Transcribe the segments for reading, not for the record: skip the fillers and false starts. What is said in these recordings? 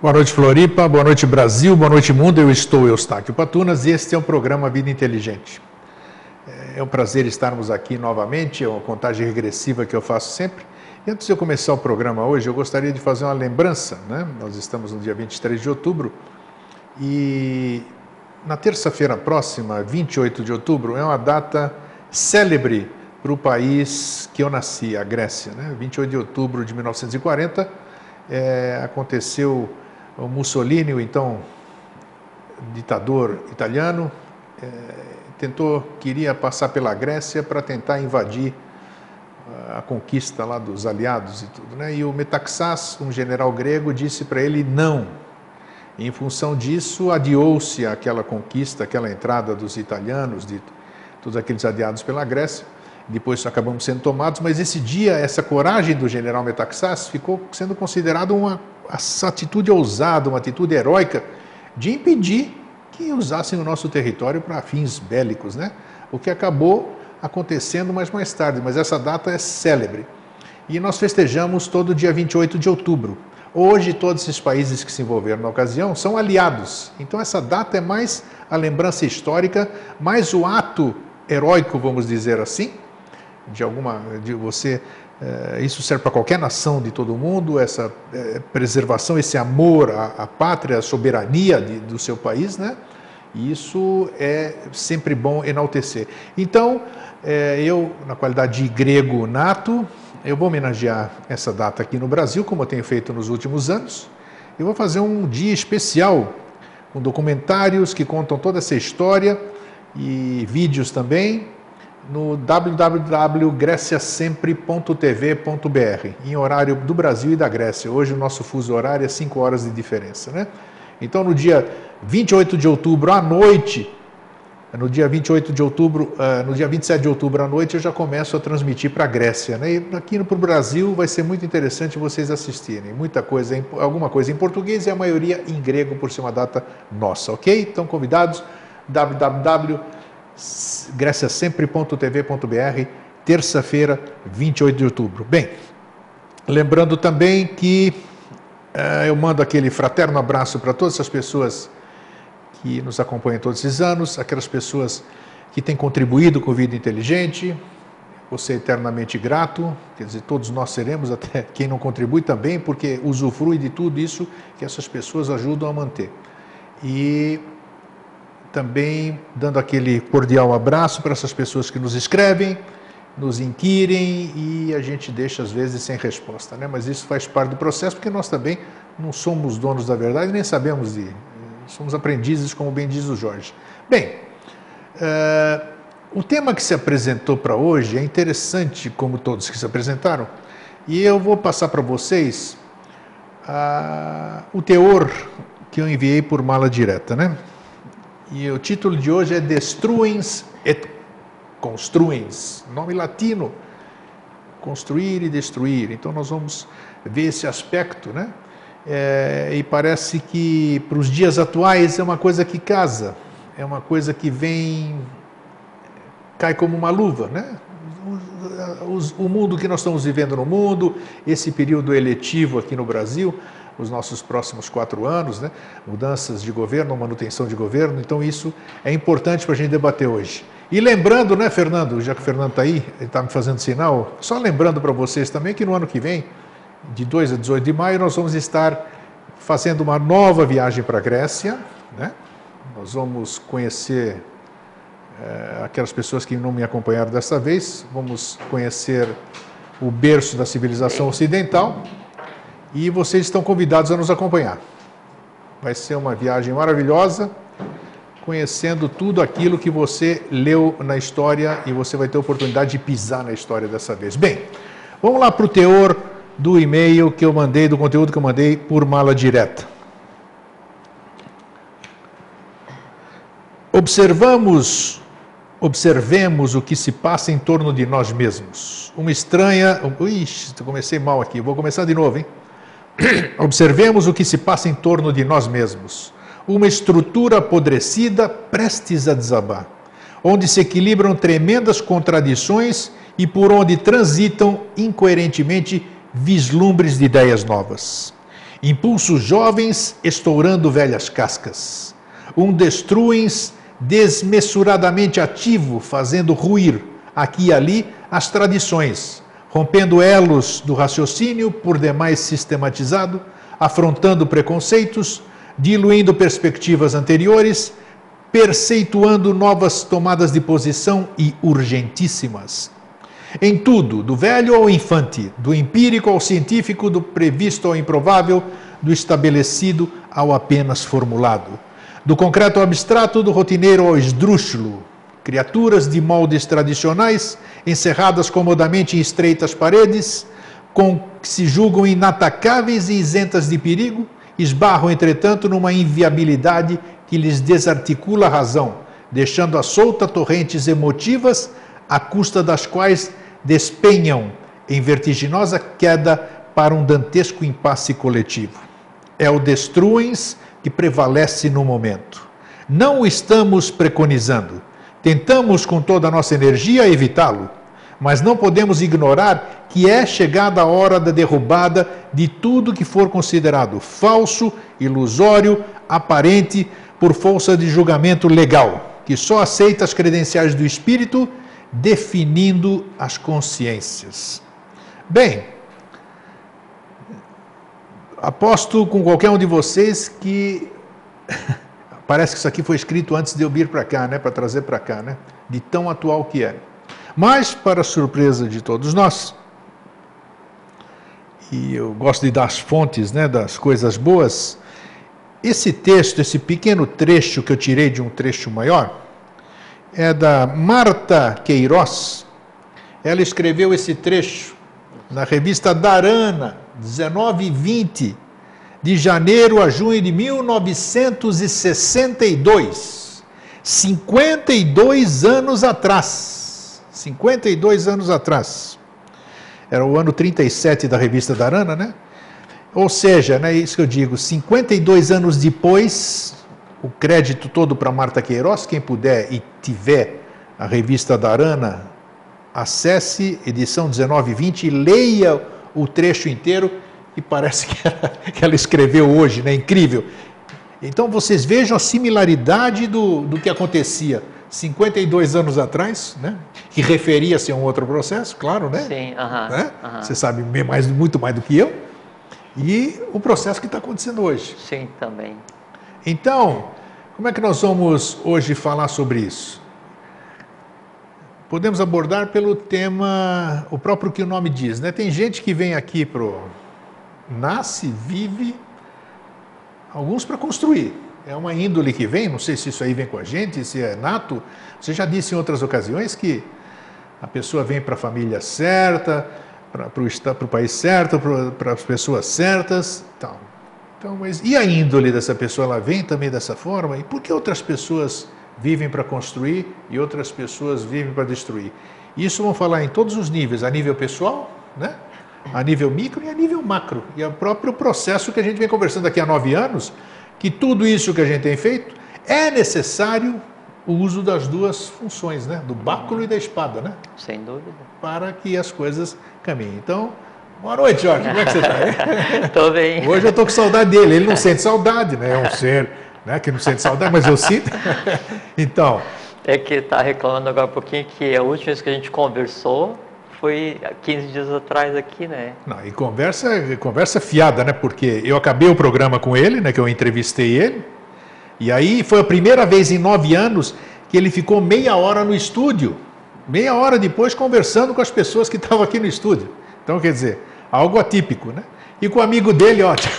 Boa noite, Floripa, boa noite, Brasil, boa noite, mundo. Eu estou Eustáquio Patunas e este é o programa Vida Inteligente. É um prazer estarmos aqui novamente, é uma contagem regressiva que eu faço sempre. E antes de eu começar o programa hoje, eu gostaria de fazer uma lembrança, né? Nós estamos no dia 23 de outubro e na terça-feira próxima, 28 de outubro, é uma data célebre para o país que eu nasci, a Grécia, né? 28 de outubro de 1940, aconteceu o Mussolini, o então ditador italiano, queria passar pela Grécia para tentar invadir a conquista lá dos aliados e tudo, né? E o Metaxás, um general grego, disse para ele não. E, em função disso, adiou-se aquela conquista, aquela entrada dos italianos, de todos aqueles aliados pela Grécia. Depois acabamos sendo tomados, mas esse dia, essa coragem do general Metaxás ficou sendo considerada uma atitude ousada, uma atitude heróica de impedir que usassem o nosso território para fins bélicos, né? O que acabou acontecendo mais tarde, mas essa data é célebre. E nós festejamos todo dia 28 de outubro. Hoje, todos esses países que se envolveram na ocasião são aliados. Então, essa data é mais a lembrança histórica, mais o ato heróico, vamos dizer assim, isso serve para qualquer nação de todo mundo, essa preservação, esse amor à pátria, à soberania do seu país, né? E isso é sempre bom enaltecer. Então, eu, na qualidade de grego nato, eu vou homenagear essa data aqui no Brasil, como eu tenho feito nos últimos anos. Eu vou fazer um dia especial, com documentários que contam toda essa história e vídeos também, no www.greciasempre.tv.br, em horário do Brasil e da Grécia. Hoje o nosso fuso horário é 5 horas de diferença, né? Então, no dia 28 de outubro à noite, no dia 27 de outubro à noite, eu já começo a transmitir para a Grécia, né? E aqui para o Brasil vai ser muito interessante vocês assistirem. Alguma coisa em português e a maioria em grego, por ser uma data nossa, ok? Então, convidados, www.greciasempre.tv.br, terça-feira, 28 de outubro. Bem, lembrando também que eu mando aquele fraterno abraço para todas as pessoas que nos acompanham todos esses anos, aquelas pessoas que têm contribuído com Vida Inteligente, você é eternamente grato, quer dizer, todos nós seremos, até quem não contribui também, porque usufrui de tudo isso que essas pessoas ajudam a manter. E também dando aquele cordial abraço para essas pessoas que nos escrevem, nos inquirem e a gente deixa às vezes sem resposta, né? Mas isso faz parte do processo, porque nós também não somos donos da verdade, nem sabemos somos aprendizes, como bem diz o Jorge. Bem, o tema que se apresentou para hoje é interessante, como todos que se apresentaram, e eu vou passar para vocês o teor que eu enviei por mala direta, né? E o título de hoje é Destruens et Construens, nome latino, construir e destruir. Então nós vamos ver esse aspecto, né? E parece que para os dias atuais é uma coisa que casa, é uma coisa que cai como uma luva, né? O mundo que nós estamos vivendo no mundo, esse período eletivo aqui no Brasil, os nossos próximos 4 anos, né? Mudanças de governo, manutenção de governo, então isso é importante para a gente debater hoje. E lembrando, né, Fernando, já que o Fernando está aí, ele está me fazendo sinal, só lembrando para vocês também que no ano que vem, de 2 a 18 de maio, nós vamos estar fazendo uma nova viagem para a Grécia, né? Nós vamos conhecer aquelas pessoas que não me acompanharam dessa vez, vamos conhecer o berço da civilização ocidental, e vocês estão convidados a nos acompanhar. Vai ser uma viagem maravilhosa, conhecendo tudo aquilo que você leu na história e você vai ter a oportunidade de pisar na história dessa vez. Bem, vamos lá para o teor do e-mail que eu mandei, do conteúdo que eu mandei por mala direta. Observemos o que se passa em torno de nós mesmos. Uma estranha... Ixi, comecei mal aqui, vou começar de novo, hein? Observemos o que se passa em torno de nós mesmos. Uma estrutura apodrecida prestes a desabar, onde se equilibram tremendas contradições e por onde transitam incoerentemente vislumbres de ideias novas. Impulsos jovens estourando velhas cascas. Um destruens desmesuradamente ativo, fazendo ruir aqui e ali as tradições, rompendo elos do raciocínio por demais sistematizado, afrontando preconceitos, diluindo perspectivas anteriores, perceituando novas tomadas de posição e urgentíssimas. Em tudo, do velho ao infante, do empírico ao científico, do previsto ao improvável, do estabelecido ao apenas formulado, do concreto ao abstrato, do rotineiro ao esdrúxulo, criaturas de moldes tradicionais, encerradas comodamente em estreitas paredes, que se julgam inatacáveis e isentas de perigo, esbarram, entretanto, numa inviabilidade que lhes desarticula a razão, deixando à solta torrentes emotivas, à custa das quais despenham em vertiginosa queda para um dantesco impasse coletivo. É o destruens que prevalece no momento. Não o estamos preconizando. Tentamos com toda a nossa energia evitá-lo, mas não podemos ignorar que é chegada a hora da derrubada de tudo que for considerado falso, ilusório, aparente, por força de julgamento legal, que só aceita as credenciais do espírito, definindo as consciências. Bem, aposto com qualquer um de vocês que parece que isso aqui foi escrito antes de eu vir para cá, né, para trazer para cá, né, de tão atual que é. Mas, para surpresa de todos nós, e eu gosto de dar as fontes, né, das coisas boas, esse texto, esse pequeno trecho que eu tirei de um trecho maior, é da Marta Queiroz. Ela escreveu esse trecho na revista Dharana, 19 e 20, de janeiro a junho de 1962. 52 anos atrás. 52 anos atrás. Era o ano 37 da revista Dharana, né? Ou seja, né, isso que eu digo, 52 anos depois, o crédito todo para Marta Queiroz. Quem puder e tiver a revista Dharana, acesse edição 19 e 20 e leia o trecho inteiro, e parece que ela escreveu hoje, né? Incrível. Então vocês vejam a similaridade do que acontecia 52 anos atrás, né? Que referia-se a um outro processo, claro, né? Sim, né? Você sabe muito mais do que eu. E o processo que está acontecendo hoje. Sim, também. Então, como é que nós vamos hoje falar sobre isso? Podemos abordar pelo tema, o próprio que o nome diz, né? Tem gente que vem aqui nasce, vive, alguns para construir. É uma índole que vem, não sei se isso aí vem com a gente, se é nato. Você já disse em outras ocasiões que a pessoa vem para a família certa, para o país certo, para as pessoas certas, tal. Então, mas e a índole dessa pessoa? Ela vem também dessa forma? E por que outras pessoas vivem para construir e outras pessoas vivem para destruir? Isso vamos falar em todos os níveis, a nível pessoal, né? A nível micro e a nível macro. E é o próprio processo que a gente vem conversando aqui há 9 anos, que tudo isso que a gente tem feito, é necessário o uso das duas funções, né? Do báculo e da espada, né? Sem dúvida. Para que as coisas caminhem. Então, boa noite, Jorge. Como é que você está? Estou bem. Hoje eu estou com saudade dele. Ele não sente saudade, né? É um ser, né, que não sente saudade, mas eu sinto. Então... É que está reclamando agora um pouquinho que a última vez que a gente conversou foi 15 dias atrás aqui, né? Não, e conversa fiada, né? Porque eu acabei o programa com ele, né? Que eu entrevistei ele. E aí foi a primeira vez em 9 anos que ele ficou meia hora no estúdio. Meia hora depois conversando com as pessoas que estavam aqui no estúdio. Então, quer dizer, algo atípico, né? E com o amigo dele, ótimo.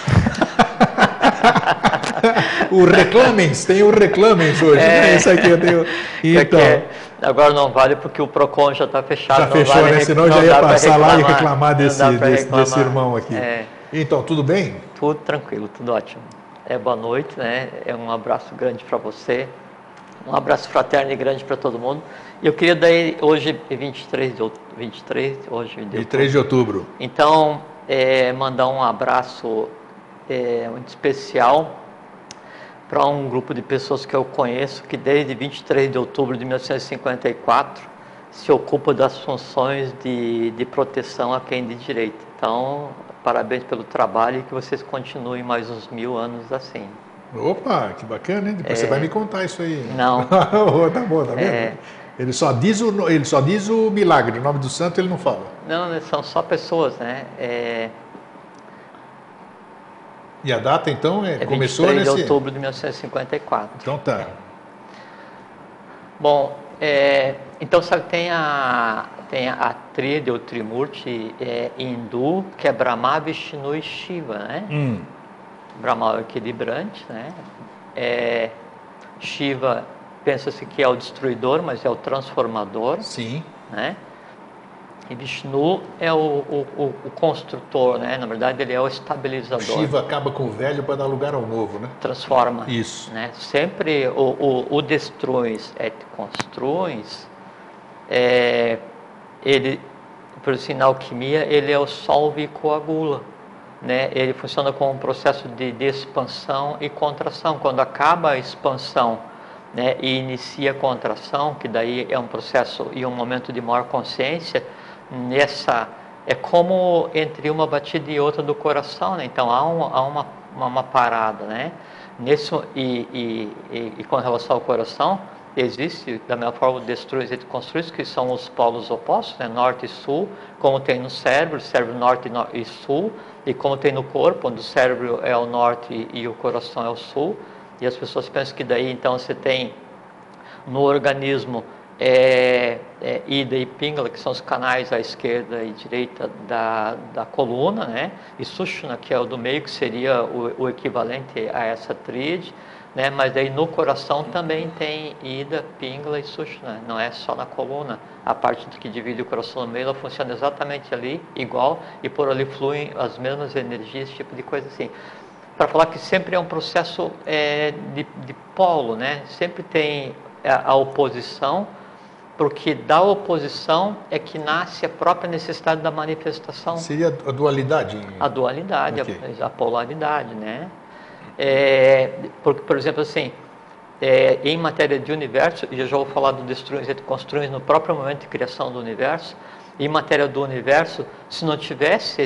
O Reclamens, tem o Reclamens hoje, né? Esse aqui eu tenho. Então, agora não vale porque o Procon já está fechado. Já fechou, vale, né? Senão já ia passar lá e reclamar desse irmão aqui. Então, tudo bem? Tudo tranquilo, tudo ótimo. Boa noite, né? Um abraço grande para você. Um abraço fraterno e grande para todo mundo. E eu queria daí, hoje é 23 de outubro. Então, mandar um abraço muito especial para um grupo de pessoas que eu conheço que desde 23 de outubro de 1954 se ocupa das funções de proteção a quem de direito. Então, parabéns pelo trabalho e que vocês continuem mais uns 1000 anos assim. Opa, que bacana, hein? Depois você vai me contar isso aí. Não. Tá bom, tá vendo? Ele só diz o milagre, o nome do santo ele não fala. Não, né, são só pessoas, né? E a data, então, começou 23 nesse... de outubro de 1954. Então tá. Bom, então sabe, tem a tríade, o Trimurti hindu, que é Brahma, Vishnu e Shiva, né? Brahma é o equilibrante, né? Shiva, pensa-se que é o destruidor, mas é o transformador. Sim. Né? E Vishnu é o construtor, né? Na verdade, ele é o estabilizador. Shiva acaba com o velho para dar lugar ao novo, né? Transforma. Isso. Né? Sempre o destruis et construis, ele, por isso, na alquimia, ele é o solve e coagula. Né? Ele funciona como um processo de expansão e contração. Quando acaba a expansão, né, e inicia a contração, que daí é um processo e um momento de maior consciência, é como entre uma batida e outra do coração, né? Então há uma parada, né? E com relação ao coração, existe da mesma forma destruis e construis, que são os polos opostos, né? Norte e sul, como tem no cérebro norte e sul, e como tem no corpo, onde o cérebro é o norte e o coração é o sul. E as pessoas pensam que daí então você tem no organismo Ida e Pingala, que são os canais à esquerda e direita da coluna, né? E Sushumna, que é o do meio, que seria o equivalente a essa tríade, né? Mas daí no coração também tem Ida, Pingala e Sushumna, não é só na coluna. A parte que divide o coração no meio, ela funciona exatamente ali, igual, e por ali fluem as mesmas energias, esse tipo de coisa assim. Para falar que sempre é um processo de polo, né? Sempre tem a oposição, porque da oposição é que nasce a própria necessidade da manifestação. Seria a dualidade? A dualidade, okay. a polaridade, né? Porque, por exemplo, assim, em matéria de universo, e eu já vou falar do destruir e construir no próprio momento de criação do universo, em matéria do universo, se não tivesse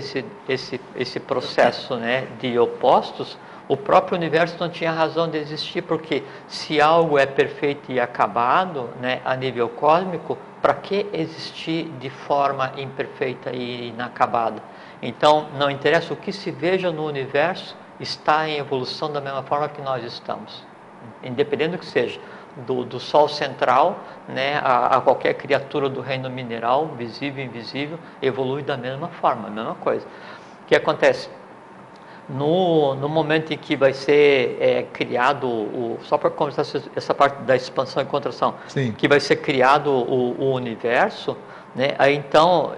esse processo, né, de opostos, o próprio universo não tinha razão de existir, porque se algo é perfeito e acabado, né, a nível cósmico, para que existir de forma imperfeita e inacabada? Então, não interessa o que se veja no universo, está em evolução da mesma forma que nós estamos, independente do que seja. Do Sol central, né, a qualquer criatura do reino mineral, visível e invisível, evolui da mesma forma, a mesma coisa. O que acontece? No momento em que vai ser criado, só para começar essa parte da expansão e contração, sim, que vai ser criado o universo, né, aí então,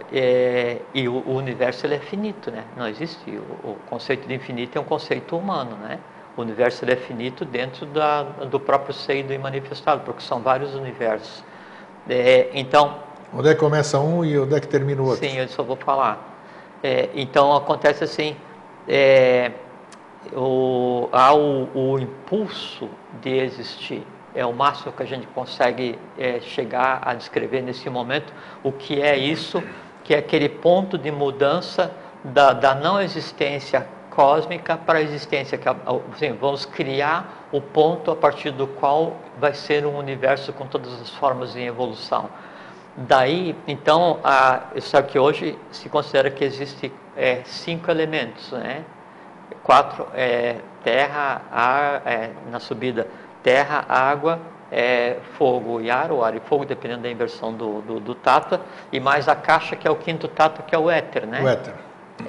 e o universo ele é finito, né, não existe, o conceito de infinito é um conceito humano, né? O universo ele é finito dentro do próprio seio do imanifestado, porque são vários universos. Então, onde é que começa um e onde é que termina o outro? Sim, eu só vou falar. Então, acontece assim, há o impulso de existir. É o máximo que a gente consegue chegar a descrever nesse momento. O que é isso? Que é aquele ponto de mudança da não existência cósmica para a existência, que assim, vamos criar o ponto a partir do qual vai ser um universo com todas as formas em evolução. Daí, então, sabe que hoje se considera que existe 5 elementos, né? 4, terra, ar, na subida, terra, água, fogo e ar, o ar e fogo, dependendo da inversão do tattva, e mais a caixa, que é o 5º tattva, que é o éter, né? O éter.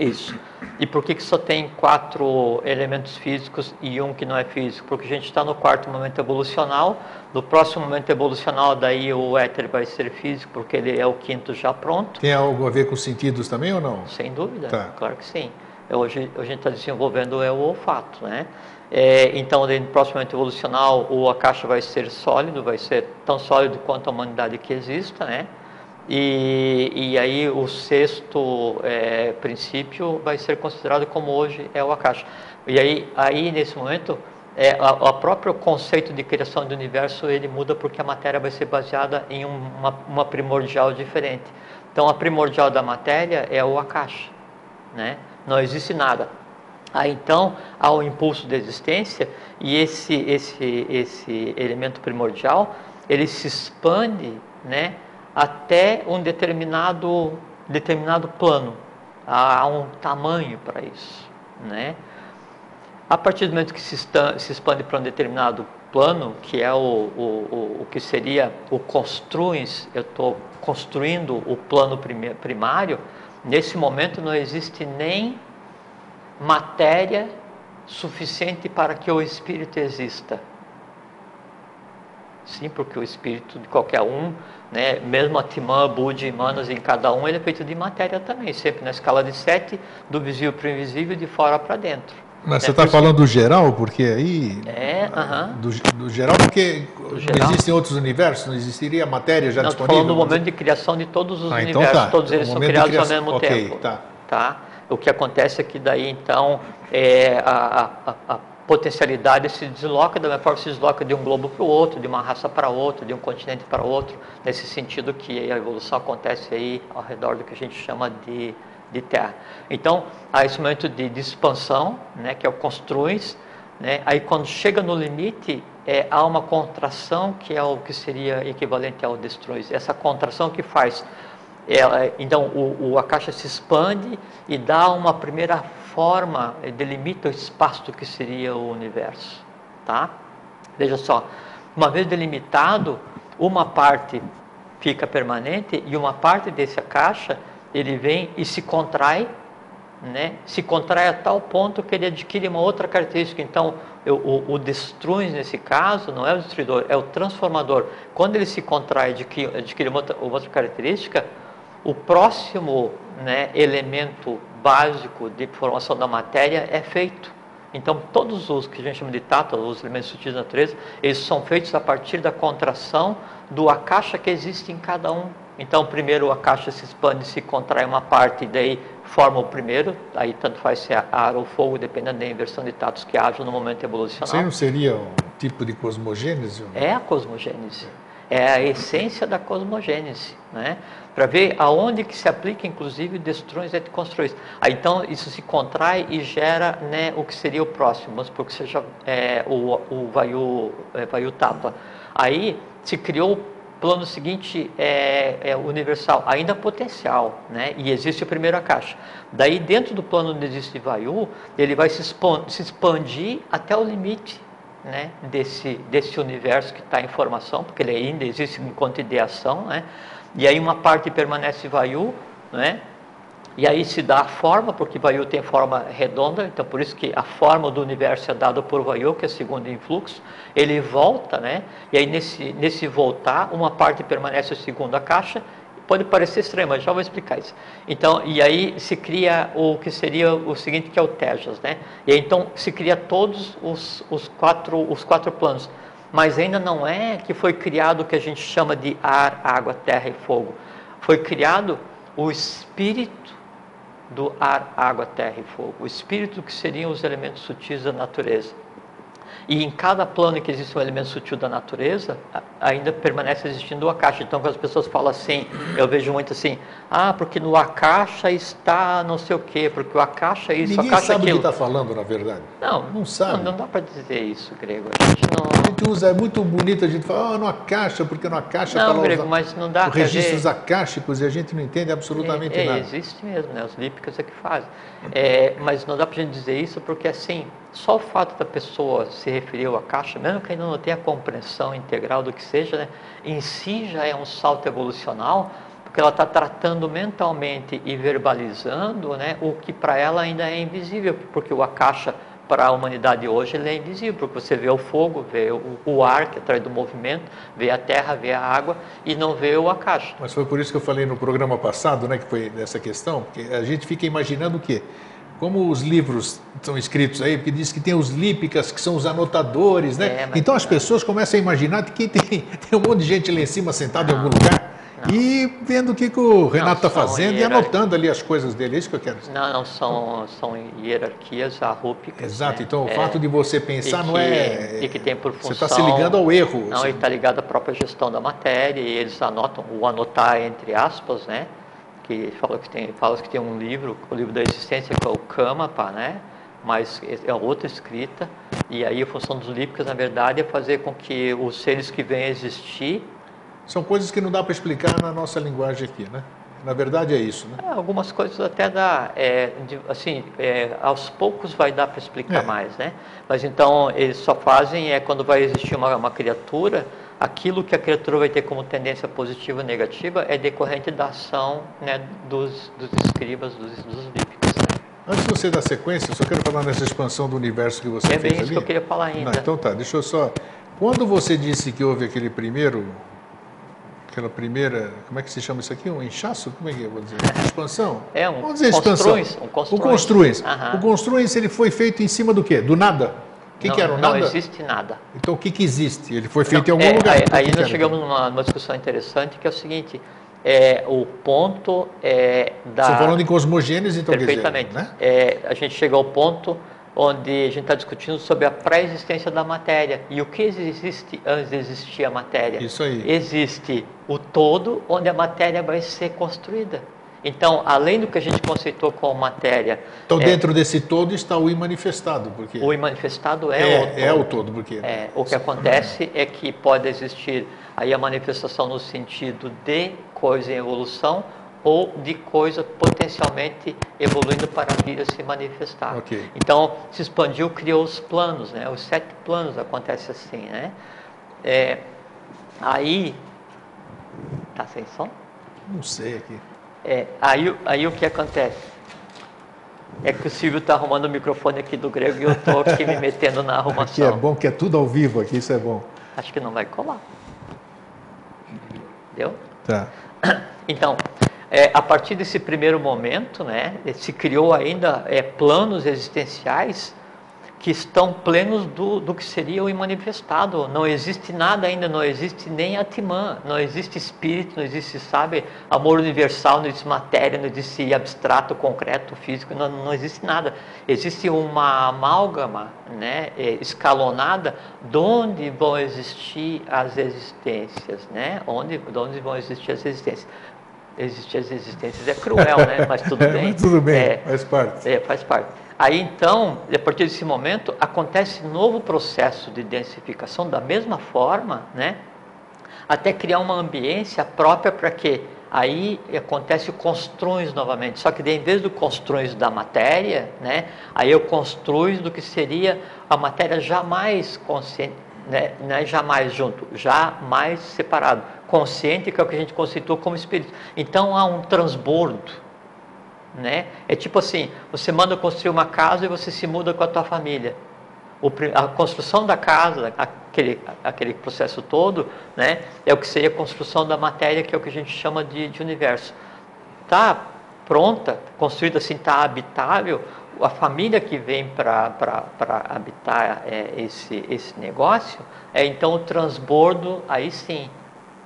Isso. E por que só tem 4 elementos físicos e um que não é físico? Porque a gente está no 4º momento evolucional. No próximo momento evolucional, daí o éter vai ser físico, porque ele é o 5º já pronto. Tem algo a ver com sentidos também ou não? Sem dúvida, tá. Claro que sim. Hoje a gente está desenvolvendo o olfato, né? Então, no próximo momento evolucional, a caixa vai ser sólido, vai ser tão sólido quanto a humanidade que exista, né? E aí o 6º princípio vai ser considerado como hoje é o Akasha. E aí nesse momento, o próprio conceito de criação do universo, ele muda porque a matéria vai ser baseada em uma primordial diferente. Então a primordial da matéria é o Akasha, né? não existe nada. Aí então há o impulso de existência e esse elemento primordial, ele se expande, né, até um determinado plano. Há um tamanho para isso, né? A partir do momento que se expande para um determinado plano, que é o que seria o construins, eu estou construindo o plano primário, nesse momento não existe nem matéria suficiente para que o espírito exista. Sim, porque o espírito de qualquer um, né, mesmo Atman, Buddha e Manas, em cada um, ele é feito de matéria também, sempre na escala de 7, do visível para o invisível, de fora para dentro. Mas você está falando do geral, porque aí... do geral, porque não existem outros universos, não existiria matéria já disponível? Estou falando do momento de criação de todos os universos, então tá. Todos eles são criados ao mesmo tempo. Tá. O que acontece é que daí, então, a potencialidade se desloca, da mesma forma se desloca de um globo para o outro, de uma raça para outra, de um continente para outro, nesse sentido que a evolução acontece aí ao redor do que a gente chama de Terra. Então, há esse momento de expansão, né, que é o construins, né, aí quando chega no limite, há uma contração que é o que seria equivalente ao destruis. Essa contração que faz, então a caixa se expande e dá uma primeira forma, delimita o espaço do que seria o universo, tá? Veja só, uma vez delimitado, uma parte fica permanente e uma parte dessa caixa ele vem e se contrai, né? Se contrai a tal ponto que ele adquire uma outra característica. Então, o destruis, nesse caso, não é o destruidor, é o transformador. Quando ele se contrai e adquire uma outra característica, o próximo, né, elemento básico de formação da matéria é feito. Então, todos os que a gente chama de tato, os elementos sutis da natureza, eles são feitos a partir da contração do akasha que existe em cada um. Então, primeiro a caixa se expande, se contrai uma parte, e daí forma o primeiro, aí tanto faz se é ar ou fogo, dependendo da inversão de tatos que haja no momento evolucional. Isso aí não seria um tipo de cosmogênese? É a cosmogênese, é a essência da cosmogênese, né? Para ver aonde que se aplica, inclusive, destruões e construções. Aí, então, isso se contrai e gera, né, o que seria o próximo, vamos supor que seja o Vayu Tapa. Aí se criou plano seguinte universal, ainda potencial, né? E existe a primeira caixa. Daí, dentro do plano onde existe Vayu, ele vai se expandir até o limite, né, desse universo que está em formação, porque ele ainda existe enquanto ideação, né? E aí uma parte permanece Vayu, né? E aí se dá a forma, porque Vayu tem forma redonda, então por isso que a forma do universo é dada por Vayu, que é segundo influxo. Ele volta, né? E aí nesse voltar, uma parte permanece a segunda caixa. Pode parecer estranho, mas já vou explicar isso. Então, e aí se cria o que seria o seguinte, que é o Tejas, né? E aí então se cria todos os quatro planos. Mas ainda não é que foi criado o que a gente chama de ar, água, terra e fogo. Foi criado o espírito do ar, água, terra e fogo. O espírito que seriam os elementos sutis da natureza. E em cada plano que existe um elemento sutil da natureza, ainda permanece existindo o akasha. Então, quando as pessoas falam assim, eu vejo muito assim, porque no akasha está não sei o quê, porque o akasha é isso, Ninguém akasha é sabe aquilo. o que está falando, na verdade. Não sabe. Não dá para dizer isso, Grego. A gente usa, é muito bonito a gente falar, no akasha, porque no akasha não, Grego, mas não dá os registros akáshicos e a gente não entende absolutamente nada. Existe mesmo, né? Os lípicos é que fazem. Mas não dá para a gente dizer isso porque, assim, só o fato da pessoa se referir ao akasha, mesmo que ainda não tenha a compreensão integral do que seja, né, em si já é um salto evolucional, porque ela está tratando mentalmente e verbalizando, né, o que para ela ainda é invisível, porque o akasha para a humanidade hoje ele é invisível, porque você vê o fogo, vê o ar que atrai do movimento, vê a terra, vê a água e não vê o akasha. Mas foi por isso que eu falei no programa passado, né, que foi dessa questão, porque a gente fica imaginando o quê? Como os livros são escritos aí, porque diz que tem os lípicas, que são os anotadores, né? Então as pessoas começam a imaginar que tem um monte de gente lá em cima sentado em algum lugar e vendo o que o Renato está fazendo e anotando ali as coisas dele. É isso que eu quero dizer. São hierarquias arrúpicas. Exato, né? Então o fato de você pensar não é... E que tem por função... Você está se ligando ao erro. Ele está ligado à própria gestão da matéria e eles anotam, o anotar entre aspas, né? que fala que tem um livro, o livro da existência, que é o Kamapa, né? Mas é outra escrita, e aí a função dos lípicas, na verdade, é fazer com que os seres que vêm a existir... São coisas que não dá para explicar na nossa linguagem aqui, né? Na verdade é isso, né? Algumas coisas até dá, aos poucos vai dar para explicar mais, né? Mas então eles só fazem quando vai existir uma criatura, aquilo que a criatura vai ter como tendência positiva ou negativa é decorrente da ação, né, dos escribas, dos lípicos. Né? Antes de você dar sequência, eu só quero falar nessa expansão do universo que você fez ali. É bem isso que eu queria falar ainda. Não, então tá, deixa eu só... Quando você disse que houve aquela primeira, como é que se chama isso aqui? Um inchaço? Como é que eu vou dizer? Expansão? Vamos dizer expansão. O construins, ele foi feito em cima do quê? Do nada? O que era o nada? Não existe nada. Então o que existe? Ele foi feito em algum lugar. Aí nós chegamos numa discussão interessante, que é o seguinte, o ponto da... Você falando em cosmogênese, então perfeitamente. Quer dizer, né? A gente chega ao ponto onde a gente está discutindo sobre a pré-existência da matéria. E o que existe antes de existir a matéria? Isso aí. Existe o todo, onde a matéria vai ser construída. Então, além do que a gente conceitou como matéria... Então, dentro desse todo está o imanifestado, porque... O imanifestado é o todo, porque... o que acontece é que pode existir aí a manifestação no sentido de coisa em evolução, ou de coisa potencialmente evoluindo para vir a se manifestar. Okay. Então, se expandiu, criou os planos, né? Os 7 planos, acontece assim, né? Aí... Tá sem som? Não sei aqui. Aí o que acontece? É que o Silvio está arrumando o microfone aqui do Grego e eu estou aqui me metendo na arrumação. Aqui é bom que é tudo ao vivo aqui, isso é bom. Acho que não vai colar. Deu? Tá. Então, a partir desse primeiro momento, né, se criou ainda planos existenciais que estão plenos do que seria o imanifestado. Não existe nada ainda, não existe nem Atman, não existe espírito, não existe, amor universal, não existe matéria, não existe abstrato, concreto, físico, não existe nada. Existe uma amálgama, né, escalonada, de onde vão existir as existências, né? Onde vão existir as existências. Existir as existências é cruel, né? Mas tudo bem. Mas tudo bem, faz parte. Faz parte. Aí então, a partir desse momento, acontece novo processo de densificação da mesma forma, né? Até criar uma ambiência própria para quê? Aí acontece o construins novamente, só que em vez do construins da matéria, né? Aí eu construis do que seria a matéria jamais consciente, né? Não é jamais junto, jamais separado. Consciente, que é o que a gente conceitou como espírito. Então há um transbordo. Né? É tipo assim, você manda construir uma casa e você se muda com a tua família. A construção da casa, aquele processo todo, né, é o que seria a construção da matéria, que é o que a gente chama de universo. Está pronta, construída assim, está habitável, a família que vem para habitar esse negócio, então o transbordo, aí sim,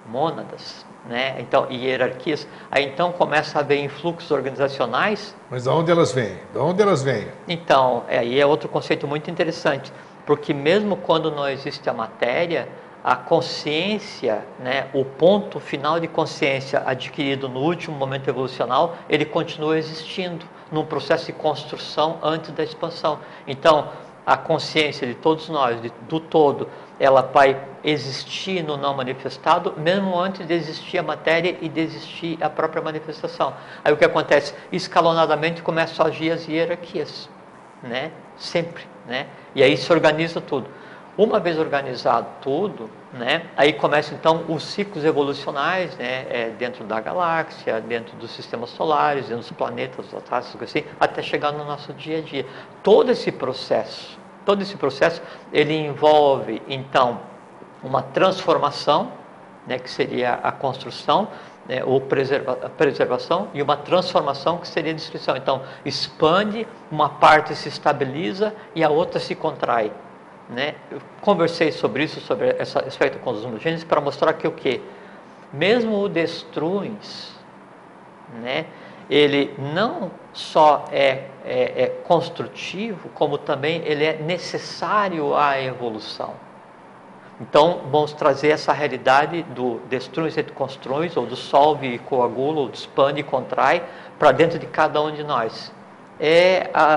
mônadas, né? Então, e hierarquias, aí então começa a haver influxos organizacionais. Mas de onde elas vêm? De onde elas vêm? Então, aí é outro conceito muito interessante, porque mesmo quando não existe a matéria, a consciência, né, o ponto final de consciência adquirido no último momento evolucional, ele continua existindo num processo de construção antes da expansão. Então, a consciência de todos nós, do todo, ela vai existir no não manifestado, mesmo antes de existir a matéria e de existir a própria manifestação. Aí o que acontece? Escalonadamente começam a agir as hierarquias, né? Sempre, né? E aí se organiza tudo. Uma vez organizado tudo, né? Aí começam então os ciclos evolucionais, né? Dentro da galáxia, dentro dos sistemas solares, dentro dos planetas, assim, até chegar no nosso dia a dia. Todo esse processo, ele envolve então uma transformação, né, que seria a construção, né, ou preservação, e uma transformação que seria a destruição. Então, expande, uma parte se estabiliza e a outra se contrai. Né? Eu conversei sobre isso, sobre esse aspecto com os homogêneos, para mostrar que o quê? Mesmo o destruins, né, ele não só é construtivo, como também ele é necessário à evolução. Então, vamos trazer essa realidade do destrui e constrói, ou do solve e coagula, ou do expande e contrai, para dentro de cada um de nós.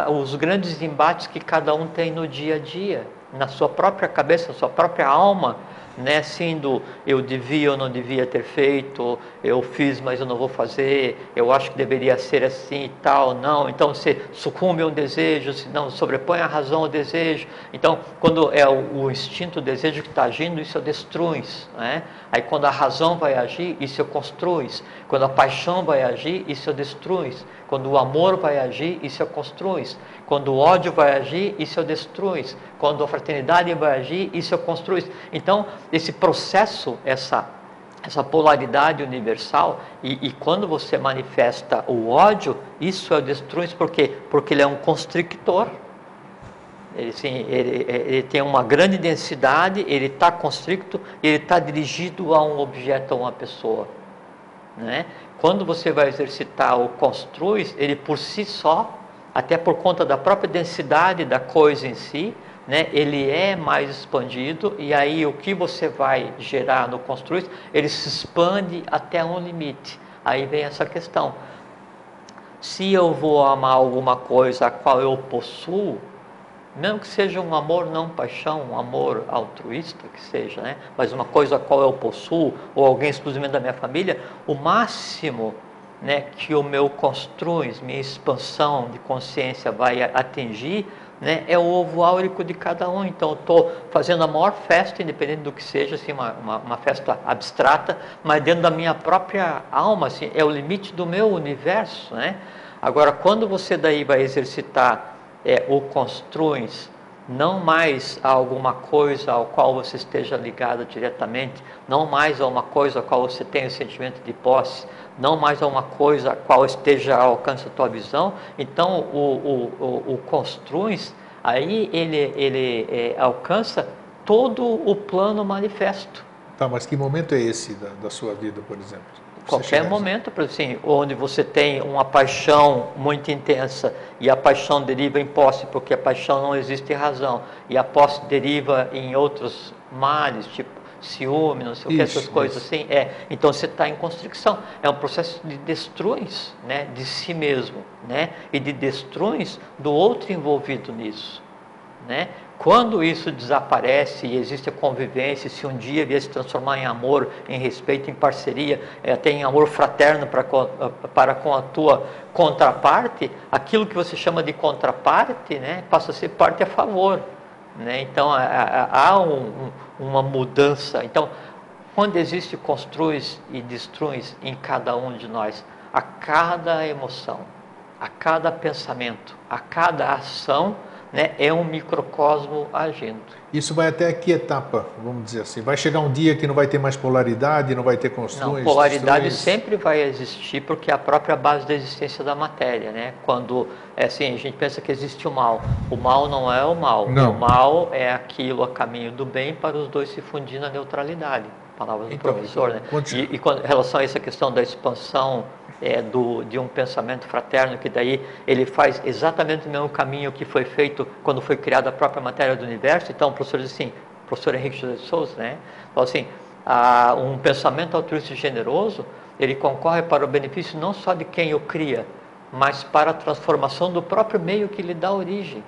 Os grandes embates que cada um tem no dia a dia, na sua própria cabeça, na sua própria alma, né? Assim, eu devia ou não devia ter feito, eu fiz, mas eu não vou fazer, eu acho que deveria ser assim e tal, não. Então você sucumbe a um desejo, se não sobrepõe a razão ao desejo. Então, quando é o instinto, o desejo que está agindo, isso eu destruo, né? Aí quando a razão vai agir, isso eu construo. Quando a paixão vai agir, isso eu destruo. Quando o amor vai agir, isso eu construo. Quando o ódio vai agir, isso eu destruo. Quando a fraternidade vai agir, isso eu construo. Então, esse processo, essa polaridade universal, e quando você manifesta o ódio, isso eu destruo. Por quê? Porque ele é um constrictor. Ele tem uma grande densidade, ele está constricto, ele está dirigido a um objeto, a uma pessoa, né? Quando você vai exercitar o construis, ele por si só, até por conta da própria densidade da coisa em si, né, ele é mais expandido, e aí o que você vai gerar no construis, ele se expande até um limite. Aí vem essa questão: se eu vou amar alguma coisa a qual eu possuo, mesmo que seja um amor não paixão, um amor altruísta que seja, né? Mas uma coisa a qual eu possuo, ou alguém exclusivamente da minha família, o máximo, né, que o meu construis, minha expansão de consciência vai atingir, né, é o ovo áurico de cada um. Então eu estou fazendo a maior festa, independente do que seja, assim, uma festa abstrata, mas dentro da minha própria alma, assim, é o limite do meu universo, né? Agora, quando você daí vai exercitar o construis, não mais a alguma coisa ao qual você esteja ligado diretamente, não mais a uma coisa a qual você tenha o sentimento de posse, não mais a uma coisa a qual esteja ao alcance da tua visão, então o construis, aí ele alcança todo o plano manifesto. Tá, mas que momento é esse da sua vida, por exemplo? Qualquer momento, assim, onde você tem uma paixão muito intensa e a paixão deriva em posse, porque a paixão não existe em razão, e a posse deriva em outros males, tipo ciúme, não sei o que, essas coisas assim. Então você está em constricção. É um processo de destruição, né, de si mesmo, né, e de destruição do outro envolvido nisso, né? Quando isso desaparece e existe a convivência, se um dia vier se transformar em amor, em respeito, em parceria, até em amor fraterno para com a tua contraparte, aquilo que você chama de contraparte, né, passa a ser parte a favor, né? Então há uma mudança. Então, quando existe construis e destruis em cada um de nós, a cada emoção, a cada pensamento, a cada ação, né, é um microcosmo agindo. Isso vai até que etapa, vamos dizer assim? Vai chegar um dia que não vai ter mais polaridade, não vai ter construções? Não, polaridade sempre vai existir, porque é a própria base da existência da matéria, né? Quando, assim, a gente pensa que existe o mal não é o mal. Não. O mal é aquilo a caminho do bem para os dois se fundir na neutralidade. Palavras do professor, né? E com relação a essa questão da expansão de um pensamento fraterno, que daí ele faz exatamente o mesmo caminho que foi feito quando foi criada a própria matéria do universo. Então o professor diz assim, o professor Henrique José de Souza, né, fala assim, um pensamento altruísta e generoso, ele concorre para o benefício não só de quem o cria, mas para a transformação do próprio meio que lhe dá origem.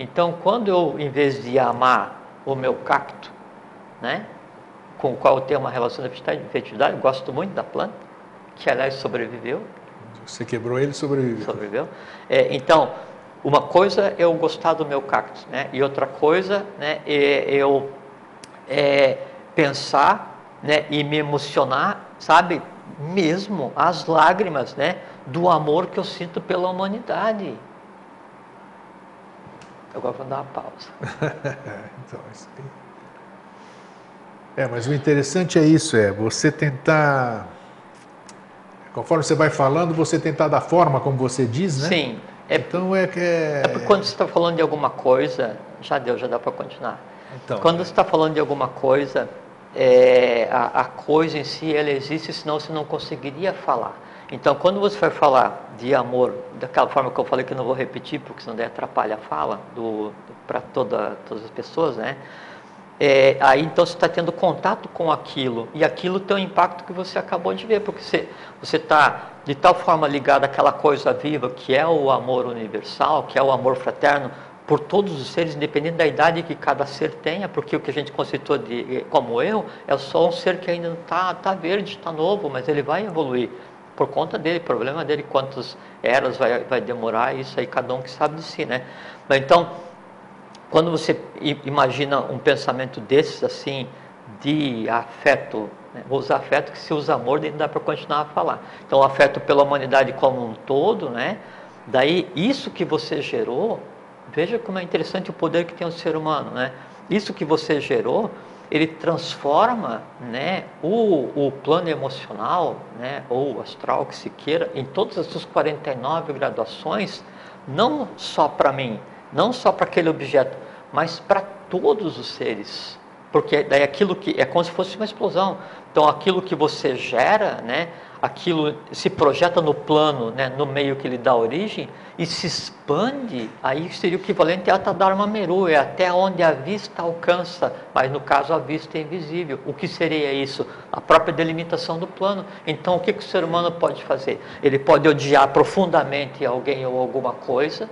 Então, quando eu, em vez de amar o meu cacto, né, com o qual eu tenho uma relação de afetividade, gosto muito da planta, que aliás sobreviveu. Você quebrou ele, sobreviveu. Sobreviveu. Então, uma coisa é eu gostar do meu cacto, né, e outra coisa, né, é eu pensar, né, e me emocionar, sabe, mesmo as lágrimas, né, do amor que eu sinto pela humanidade. Agora vou dar uma pausa. Então, isso aí. Mas o interessante é isso, você tentar, conforme você vai falando, você tentar dar forma, como você diz, né? Sim. Então porque quando você está falando de alguma coisa, já dá para continuar. Então, quando você está falando de alguma coisa, a coisa em si, ela existe, senão você não conseguiria falar. Então, quando você vai falar de amor, daquela forma que eu falei, que eu não vou repetir, porque senão daí atrapalha a fala para todas as pessoas, né? aí então você está tendo contato com aquilo, e aquilo tem o impacto que você acabou de ver, porque você está de tal forma ligado àquela coisa viva que é o amor universal, que é o amor fraterno por todos os seres, independente da idade que cada ser tenha, porque o que a gente conceitou como eu é só um ser que ainda está verde, está novo, mas ele vai evoluir por conta dele, problema dele, quantas eras vai demorar, isso aí cada um que sabe de si, né? Mas então, quando você imagina um pensamento desses assim, de afeto, né? Vou usar afeto, que se usa amor, daí não dá para continuar a falar. Então, o afeto pela humanidade como um todo, né? Daí, isso que você gerou, veja como é interessante o poder que tem o ser humano, né? Isso que você gerou, ele transforma, né, o plano emocional, né, ou astral, que se queira, em todas as suas 49 graduações, não só para mim, não só para aquele objeto, mas para todos os seres. Porque daí aquilo que é como se fosse uma explosão. Então aquilo que você gera, né, aquilo se projeta no plano, né, no meio que lhe dá origem, e se expande, aí seria o equivalente a Dharma Meru, é até onde a vista alcança, mas no caso a vista é invisível. O que seria isso? A própria delimitação do plano. Então o que o ser humano pode fazer? Ele pode odiar profundamente alguém ou alguma coisa,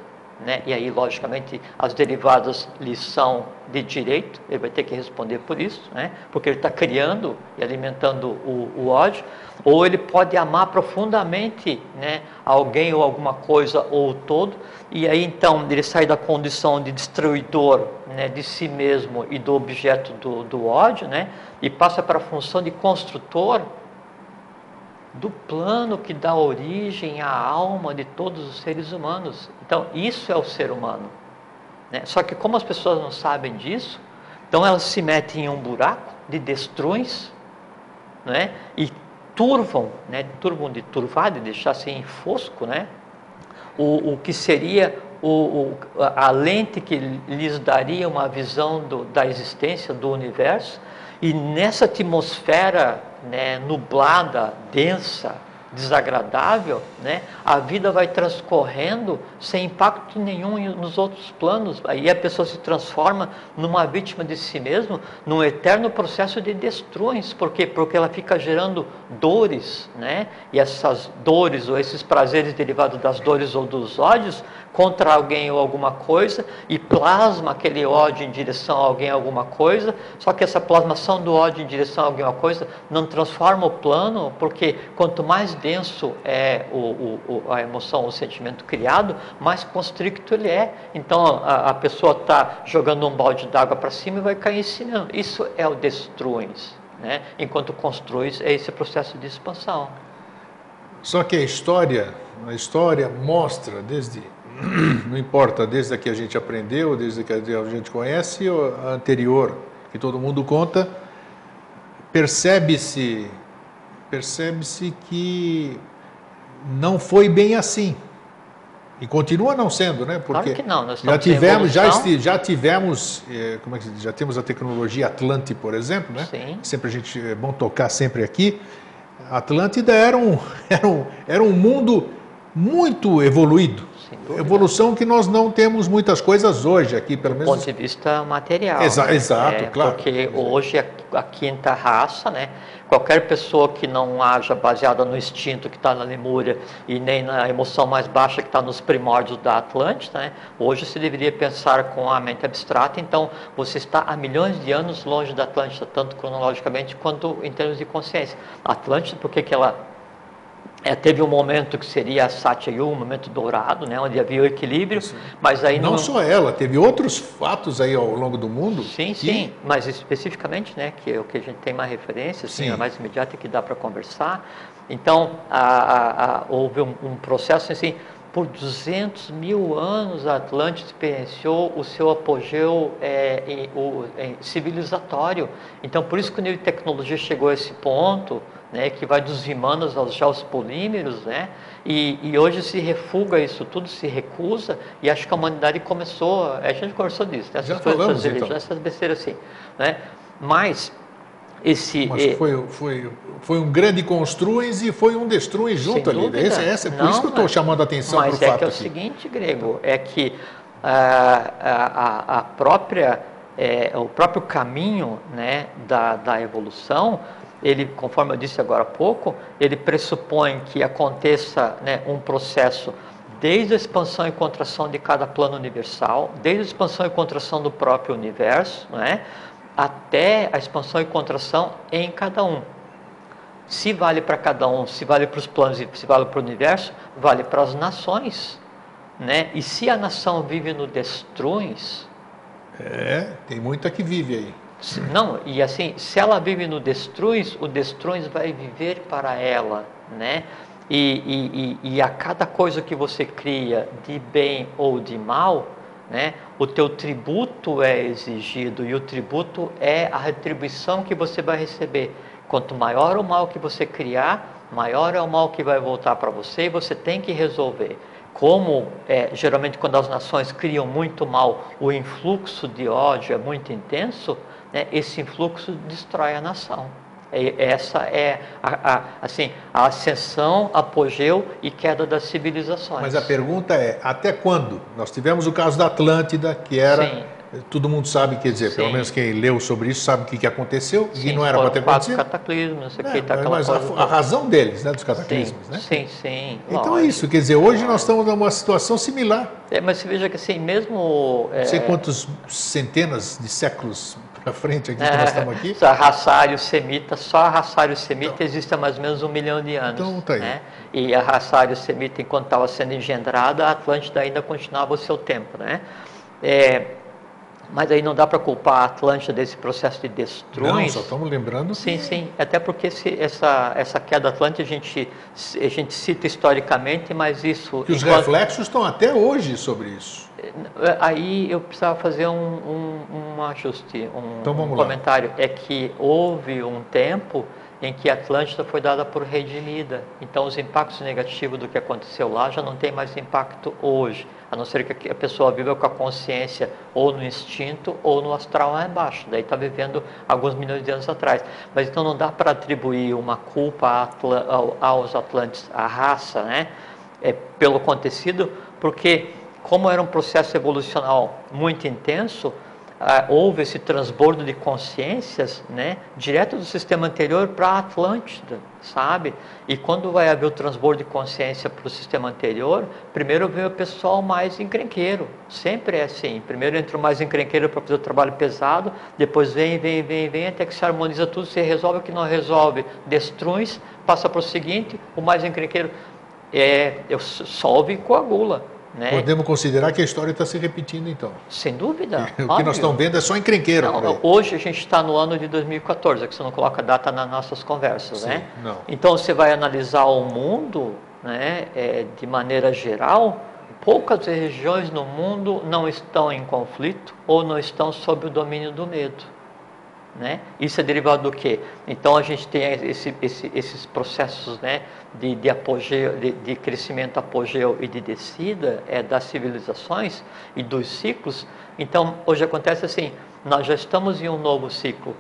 né? E aí, logicamente, as derivadas lhe são de direito, ele vai ter que responder por isso, né? Porque ele está criando e alimentando o ódio. Ou ele pode amar profundamente, né, alguém ou alguma coisa ou o todo, e aí então ele sai da condição de destruidor, né, de si mesmo e do objeto do ódio, né, e passa para a função de construtor do plano que dá origem à alma de todos os seres humanos. Então, isso é o ser humano, né? Só que como as pessoas não sabem disso, então elas se metem em um buraco de destruições, né? E turvam, né? Turvam de turvar, de deixar assim fosco, né? O que seria a lente que lhes daria uma visão da existência do universo, e nessa atmosfera, né, nublada, densa, desagradável, né, a vida vai transcorrendo sem impacto nenhum nos outros planos. Aí a pessoa se transforma numa vítima de si mesma, num eterno processo de destruições. Por quê? Porque ela fica gerando dores, né, e essas dores ou esses prazeres derivados das dores ou dos ódios contra alguém ou alguma coisa, e plasma aquele ódio em direção a alguém ou alguma coisa. Só que essa plasmação do ódio em direção a alguma coisa não transforma o plano, porque quanto mais denso é a emoção, o sentimento criado, mais constricto ele é. Então a pessoa está jogando um balde d'água para cima e vai cair em cima. Isso é o destruins, né? Enquanto construis é esse processo de expansão. Só que a história mostra não importa, desde a que a gente aprendeu, desde que a gente conhece, ou a anterior, que todo mundo conta, percebe-se que não foi bem assim. E continua não sendo, né? Porque claro que não, nós já tivemos, já temos a tecnologia Atlante, por exemplo, né? Sim. Sempre é bom tocar sempre aqui. A Atlântida era um mundo muito evoluído. Evolução que nós não temos muitas coisas hoje aqui, pelo menos. Do ponto de vista material. Exato, claro. Porque hoje a quinta raça, né? Qualquer pessoa que não haja baseada no instinto que está na Lemúria e nem na emoção mais baixa que está nos primórdios da Atlântida, né? Hoje se deveria pensar com a mente abstrata. Então você está há milhões de anos longe da Atlântida, tanto cronologicamente quanto em termos de consciência. A Atlântida, porque que ela teve um momento que seria a Satya Yuga, um momento dourado, né, onde havia o equilíbrio, sim. Mas aí não só ela, teve outros fatos aí ao longo do mundo. Sim, mas especificamente, né, que é o que a gente tem mais referência, assim, a mais imediata que dá para conversar. Então, houve um processo assim, por 200 mil anos a Atlântida experienciou o seu apogeu civilizatório. Então, por isso que o nível de tecnologia chegou a esse ponto, né, que vai dos Vimanas aos geopolímeros, né, e hoje se refuga isso tudo, se recusa, e acho que a humanidade começou, a gente conversou disso, né, já falamos, então. Essas besteiras assim, né, mas foi um grande construins e foi um destruins junto ali. Por isso que eu estou chamando a atenção para o fato. Mas é que é o seguinte, Grego, é que a própria o próprio caminho, né, da evolução, ele, conforme eu disse agora há pouco, ele pressupõe que aconteça, né, um processo desde a expansão e contração de cada plano universal, desde a expansão e contração do próprio universo, né, até a expansão e contração em cada um. Se vale para cada um, se vale para os planos e se vale para o universo, vale para as nações, né? E se a nação vive no destruins... tem muita que vive aí. Não, e assim, se ela vive no destruins, o destruins vai viver para ela, né? E a cada coisa que você cria, de bem ou de mal, né, o teu tributo é exigido, e o tributo é a retribuição que você vai receber. Quanto maior o mal que você criar, maior é o mal que vai voltar para você, e você tem que resolver. Como geralmente quando as nações criam muito mal, o influxo de ódio é muito intenso, né, esse influxo destrói a nação. Essa é assim, a ascensão, apogeu e queda das civilizações. Mas a pergunta é, até quando? Nós tivemos o caso da Atlântida, que era... Sim. Todo mundo sabe, quer dizer, sim, pelo menos quem leu sobre isso sabe o que aconteceu, sim, e não era para ter acontecido. Cataclismos, mas a razão deles, né, dos cataclismos, sim, né? Sim, sim. Então é isso, quer dizer, hoje nós estamos numa situação similar. Mas você veja que assim, mesmo... Não sei quantos centenas de séculos para frente aqui que nós estamos aqui. Só a raça ário-semita então, existe há mais ou menos 1 milhão de anos. Então tá aí. Né? E a raça ário-semita, enquanto estava sendo engendrada, a Atlântida ainda continuava o seu tempo, né? Mas aí não dá para culpar a Atlântida desse processo de destruição. Não, só estamos lembrando. Sim, sim. Até porque essa queda Atlântida a gente cita historicamente, mas isso... Que os reflexos estão até hoje sobre isso. Aí eu precisava fazer um ajuste, então, um comentário. É que houve um tempo em que a Atlântida foi dada por redimida. Então os impactos negativos do que aconteceu lá já não tem mais impacto hoje. A não ser que a pessoa viva com a consciência ou no instinto ou no astral lá embaixo. Daí está vivendo alguns milhões de anos atrás. Mas então não dá para atribuir uma culpa aos Atlantes, à raça, né? Pelo acontecido, porque como era um processo evolucional muito intenso, houve esse transbordo de consciências, né, direto do sistema anterior para a Atlântida, sabe? E quando vai haver o transbordo de consciência para o sistema anterior, primeiro vem o pessoal mais encrenqueiro, sempre é assim. Primeiro entra o mais encrenqueiro para fazer o trabalho pesado, depois vem, até que se harmoniza tudo, se resolve o que não resolve, destrui, passa para o seguinte, o mais encrenqueiro solve e coagula. Né? Podemos considerar que a história está se repetindo, então. Sem dúvida. O que nós estamos vendo é só encrenqueiro. Não, hoje a gente está no ano de 2014, que você não coloca data nas nossas conversas, sim, né? Não. Então você vai analisar o mundo, né, de maneira geral, poucas regiões no mundo não estão em conflito ou não estão sob o domínio do medo. Né? Isso é derivado do quê? Então a gente tem esses processos, né, de apogeu, de crescimento, apogeu e de descida das civilizações e dos ciclos. Então hoje acontece assim, nós já estamos em um novo ciclo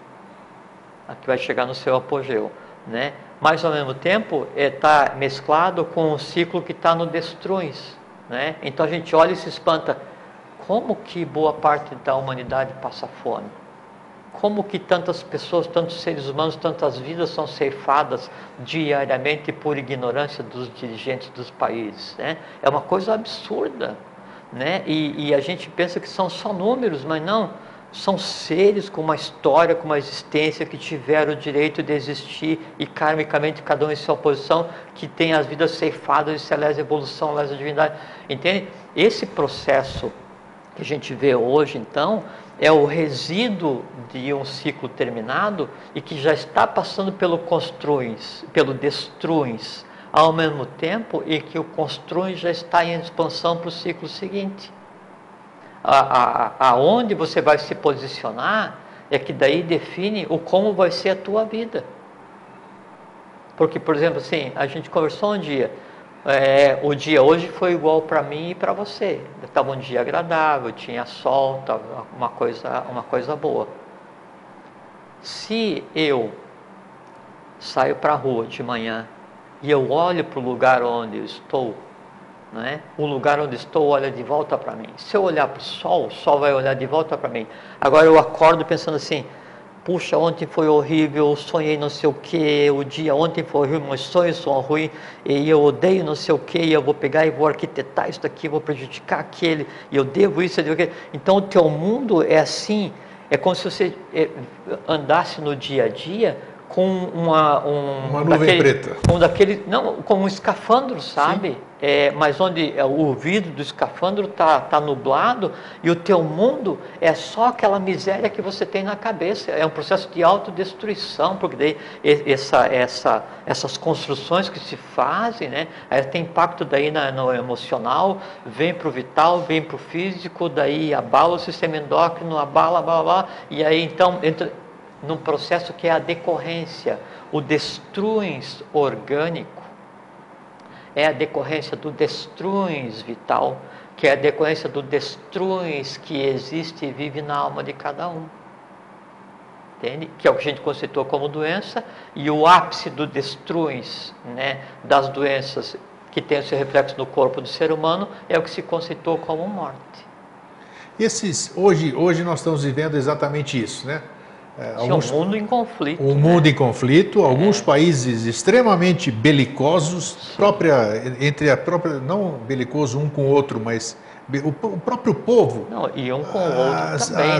que vai chegar no seu apogeu, né? Mas ao mesmo tempo está mesclado com um ciclo que está no destruins, né? Então a gente olha e se espanta, como que boa parte da humanidade passa fome? Como que tantas pessoas, tantos seres humanos, tantas vidas são ceifadas diariamente por ignorância dos dirigentes dos países, né? É uma coisa absurda, né? E a gente pensa que são só números, mas não. São seres com uma história, com uma existência, que tiveram o direito de existir e karmicamente cada um em sua posição, que tem as vidas ceifadas, isso é lesa evolução, lesa divindade. Entende? Esse processo que a gente vê hoje, então, é o resíduo de um ciclo terminado e que já está passando pelo construins, pelo destruins, ao mesmo tempo em que o construins já está em expansão para o ciclo seguinte. Aonde você vai se posicionar é que daí define o como vai ser a tua vida. Porque, por exemplo, assim, a gente conversou um dia, o dia hoje foi igual para mim e para você. Estava um dia agradável, tinha sol, estava uma coisa boa. Se eu saio para a rua de manhã e eu olho para o lugar onde eu estou, não é? O lugar onde estou olha de volta para mim. Se eu olhar para o sol vai olhar de volta para mim. Agora eu acordo pensando assim, puxa, ontem foi horrível, sonhei não sei o que, o dia ontem foi horrível, meus sonhos são ruins, e eu odeio não sei o que, e eu vou pegar e vou arquitetar isso daqui, vou prejudicar aquele, e eu devo isso, eu devo aquilo. Então o teu mundo é assim, é como se você andasse no dia a dia com uma nuvem preta. Com um escafandro, sabe? Mas onde o vidro do escafandro tá nublado e o teu mundo é só aquela miséria que você tem na cabeça. É um processo de autodestruição, porque daí essas construções que se fazem, né? Aí tem impacto daí no emocional, vem para o vital, vem para o físico, daí abala o sistema endócrino, abala, e aí então entra num processo que é a decorrência, o destruins orgânico, é a decorrência do destruins vital, que é a decorrência do destruins que existe e vive na alma de cada um. Entende? Que é o que a gente conceitou como doença, e o ápice do destruins, né, das doenças que tem o seu reflexo no corpo do ser humano é o que se conceitou como morte. Hoje nós estamos vivendo exatamente isso, né? Um mundo em conflito. Um mundo em conflito, alguns países extremamente belicosos, não belicoso um com o outro, mas o próprio povo. Não, e um com o outro também,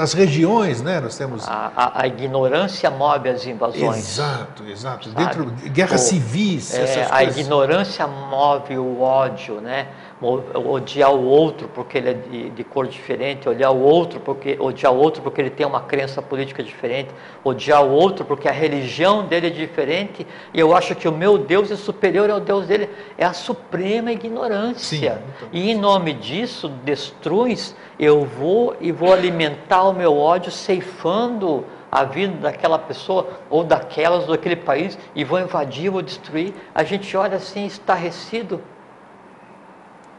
as regiões, né? Nós temos a ignorância move as invasões. Exato. Dentro de guerras civis, essas a coisas. ignorância move o ódio, né? Odiar o outro porque ele é de cor diferente, odiar o outro porque ele tem uma crença política diferente, odiar o outro porque a religião dele é diferente, e eu acho que o meu Deus é superior ao Deus dele. É a suprema ignorância. Sim, e em nome disso, destruis, eu vou alimentar o meu ódio, ceifando a vida daquela pessoa, ou daquele país, e vou invadir, vou destruir. A gente olha assim, estarrecido.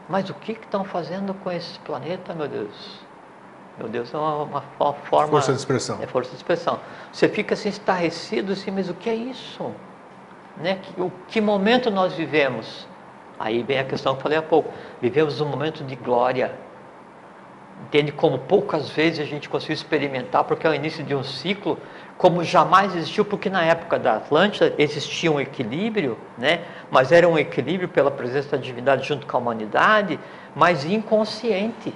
Mas o que estão fazendo com esse planeta, meu Deus? Meu Deus, é uma forma... Força de expressão. É força de expressão. Você fica assim, estarrecido, assim, mas o que é isso? Né? Que momento nós vivemos? Aí vem a questão que eu falei há pouco. Vivemos um momento de glória. Entende? Como poucas vezes a gente conseguiu experimentar, porque é o início de um ciclo, como jamais existiu, porque na época da Atlântida existia um equilíbrio, né? Mas era um equilíbrio pela presença da divindade junto com a humanidade, mas inconsciente.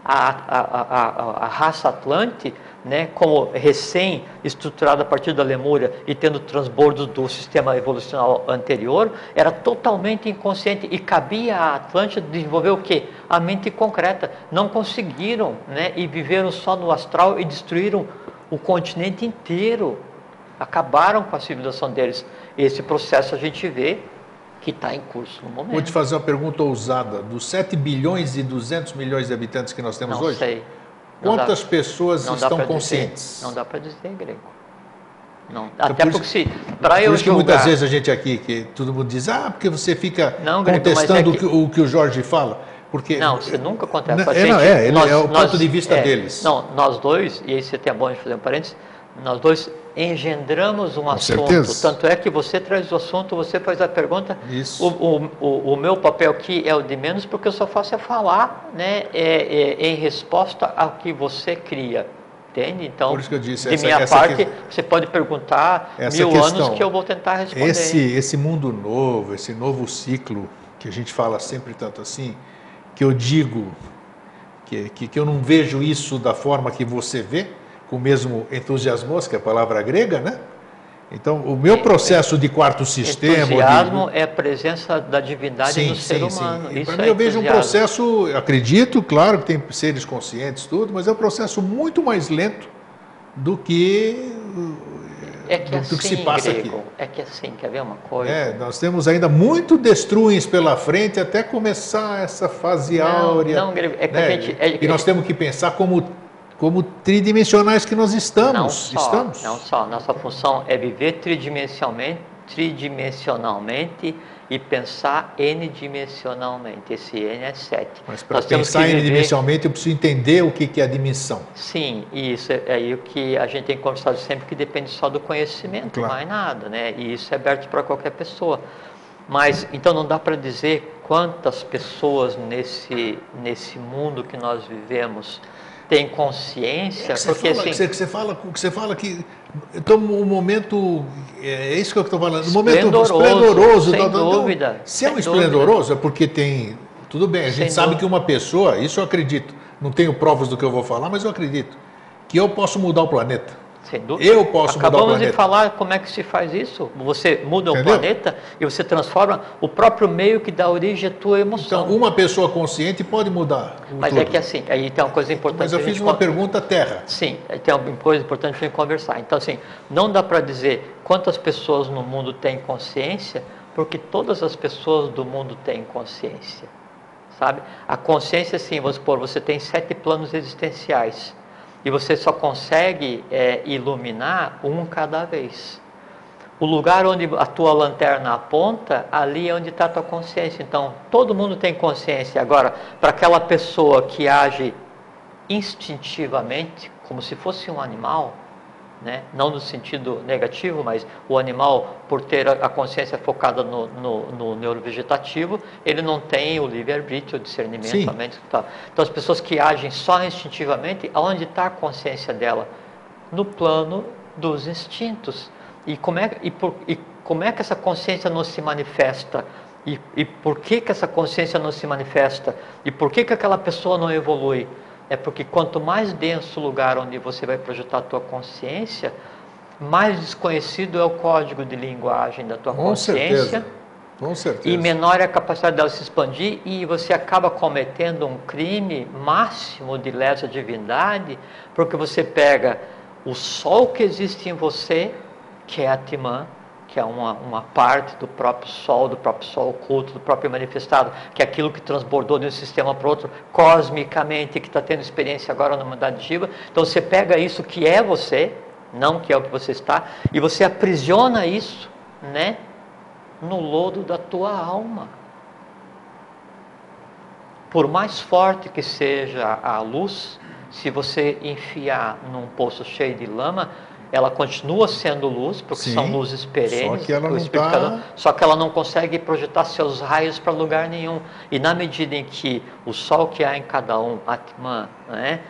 A raça Atlante, né, como recém-estruturada a partir da Lemúria e tendo transbordos do sistema evolucional anterior, era totalmente inconsciente, e cabia à Atlântida desenvolver o quê? A mente concreta. Não conseguiram, né, e viveram só no astral e destruíram o continente inteiro, acabaram com a civilização deles. Esse processo a gente vê que está em curso no momento. Vou te fazer uma pergunta ousada. Dos 7 bilhões e 200 milhões de habitantes que nós temos hoje, sei. Quantas pessoas estão conscientes? Não dá para dizer em grego. Não. Então, até porque se para eu por isso que julgar... muitas vezes a gente aqui, que todo mundo diz, porque você fica contestando o que o Jorge fala. Porque, não, você nunca contesta. É o ponto de vista deles. Não, nós dois, e aí você tem a bom de fazer um parênteses, nós dois engendramos um assunto. Certeza. Tanto é que você traz o assunto, você faz a pergunta. Isso. O meu papel aqui é o de menos, porque eu só faço é falar, né, em resposta ao que você cria. Entende? Então, por isso que eu disse, de minha parte, você pode perguntar anos que eu vou tentar responder. Esse mundo novo, esse novo ciclo, que a gente fala sempre tanto assim, que eu digo que eu não vejo isso da forma que você vê, com o mesmo entusiasmo, que é a palavra grega, né? Então, o meu processo de quarto sistema... Entusiasmo é a presença da divindade no ser humano. Para mim, eu vejo um processo, acredito, claro que tem seres conscientes, tudo, mas é um processo muito mais lento do que se passa aqui. É que assim, quer ver uma coisa? Nós temos ainda muito destruins pela frente até começar essa fase áurea. Não, é que a gente... E nós temos que pensar como tridimensionais que nós estamos. Não só. Nossa função é viver tridimensionalmente e pensar n-dimensionalmente. Esse n é 7. Mas para pensar n-dimensionalmente eu preciso entender o que é a dimensão. Sim, e isso é aí o que a gente tem conversado sempre, que depende só do conhecimento, mais nada, né? E isso é aberto para qualquer pessoa. Mas, então não dá para dizer quantas pessoas nesse mundo que nós vivemos têm consciência? Porque você fala que então um momento, é isso que eu estou falando, um momento esplendoroso, sem dúvida. Então, se é um esplendoroso é porque tem, tudo bem, a gente sabe que uma pessoa, isso eu acredito, não tenho provas do que eu vou falar, mas eu acredito que eu posso mudar o planeta. Sem dúvida. Eu posso mudar o planeta. Acabamos de falar como é que se faz isso. Você muda o planeta e você transforma o próprio meio que dá origem à tua emoção. Então, uma pessoa consciente pode mudar Mas tudo. É que assim, aí tem uma coisa importante. Mas eu fiz uma pergunta terra. Sim, tem uma coisa importante para a gente conversar. Então, assim, não dá para dizer quantas pessoas no mundo têm consciência, porque todas as pessoas do mundo têm consciência, sabe? A consciência, sim, vamos supor, você tem 7 planos existenciais. E você só consegue iluminar um cada vez. O lugar onde a tua lanterna aponta, ali é onde está a tua consciência. Então, todo mundo tem consciência. Agora, para aquela pessoa que age instintivamente, como se fosse um animal, né? Não no sentido negativo, mas o animal, por ter a consciência focada no neurovegetativo, ele não tem o livre-arbítrio, o discernimento, a mente. Então, as pessoas que agem só instintivamente, aonde está a consciência dela? No plano dos instintos. E como é que essa consciência não se manifesta? E por que essa consciência não se manifesta? E por que aquela pessoa não evolui? É porque quanto mais denso o lugar onde você vai projetar a tua consciência, mais desconhecido é o código de linguagem da tua consciência. Com certeza. E menor é a capacidade dela se expandir, e você acaba cometendo um crime máximo de lesa divindade, porque você pega o sol que existe em você, que é Atman, que é uma parte do próprio sol oculto, do próprio manifestado, que é aquilo que transbordou de um sistema para outro, cosmicamente, que está tendo experiência agora na humanidade Shiva. Então você pega isso que é você, não que é o que você está, e você aprisiona isso, né, no lodo da tua alma. Por mais forte que seja a luz, se você enfiar num poço cheio de lama, ela continua sendo luz, porque são luzes perenes, só que ela não consegue projetar seus raios para lugar nenhum. E na medida em que o sol que há em cada um, Atman, né,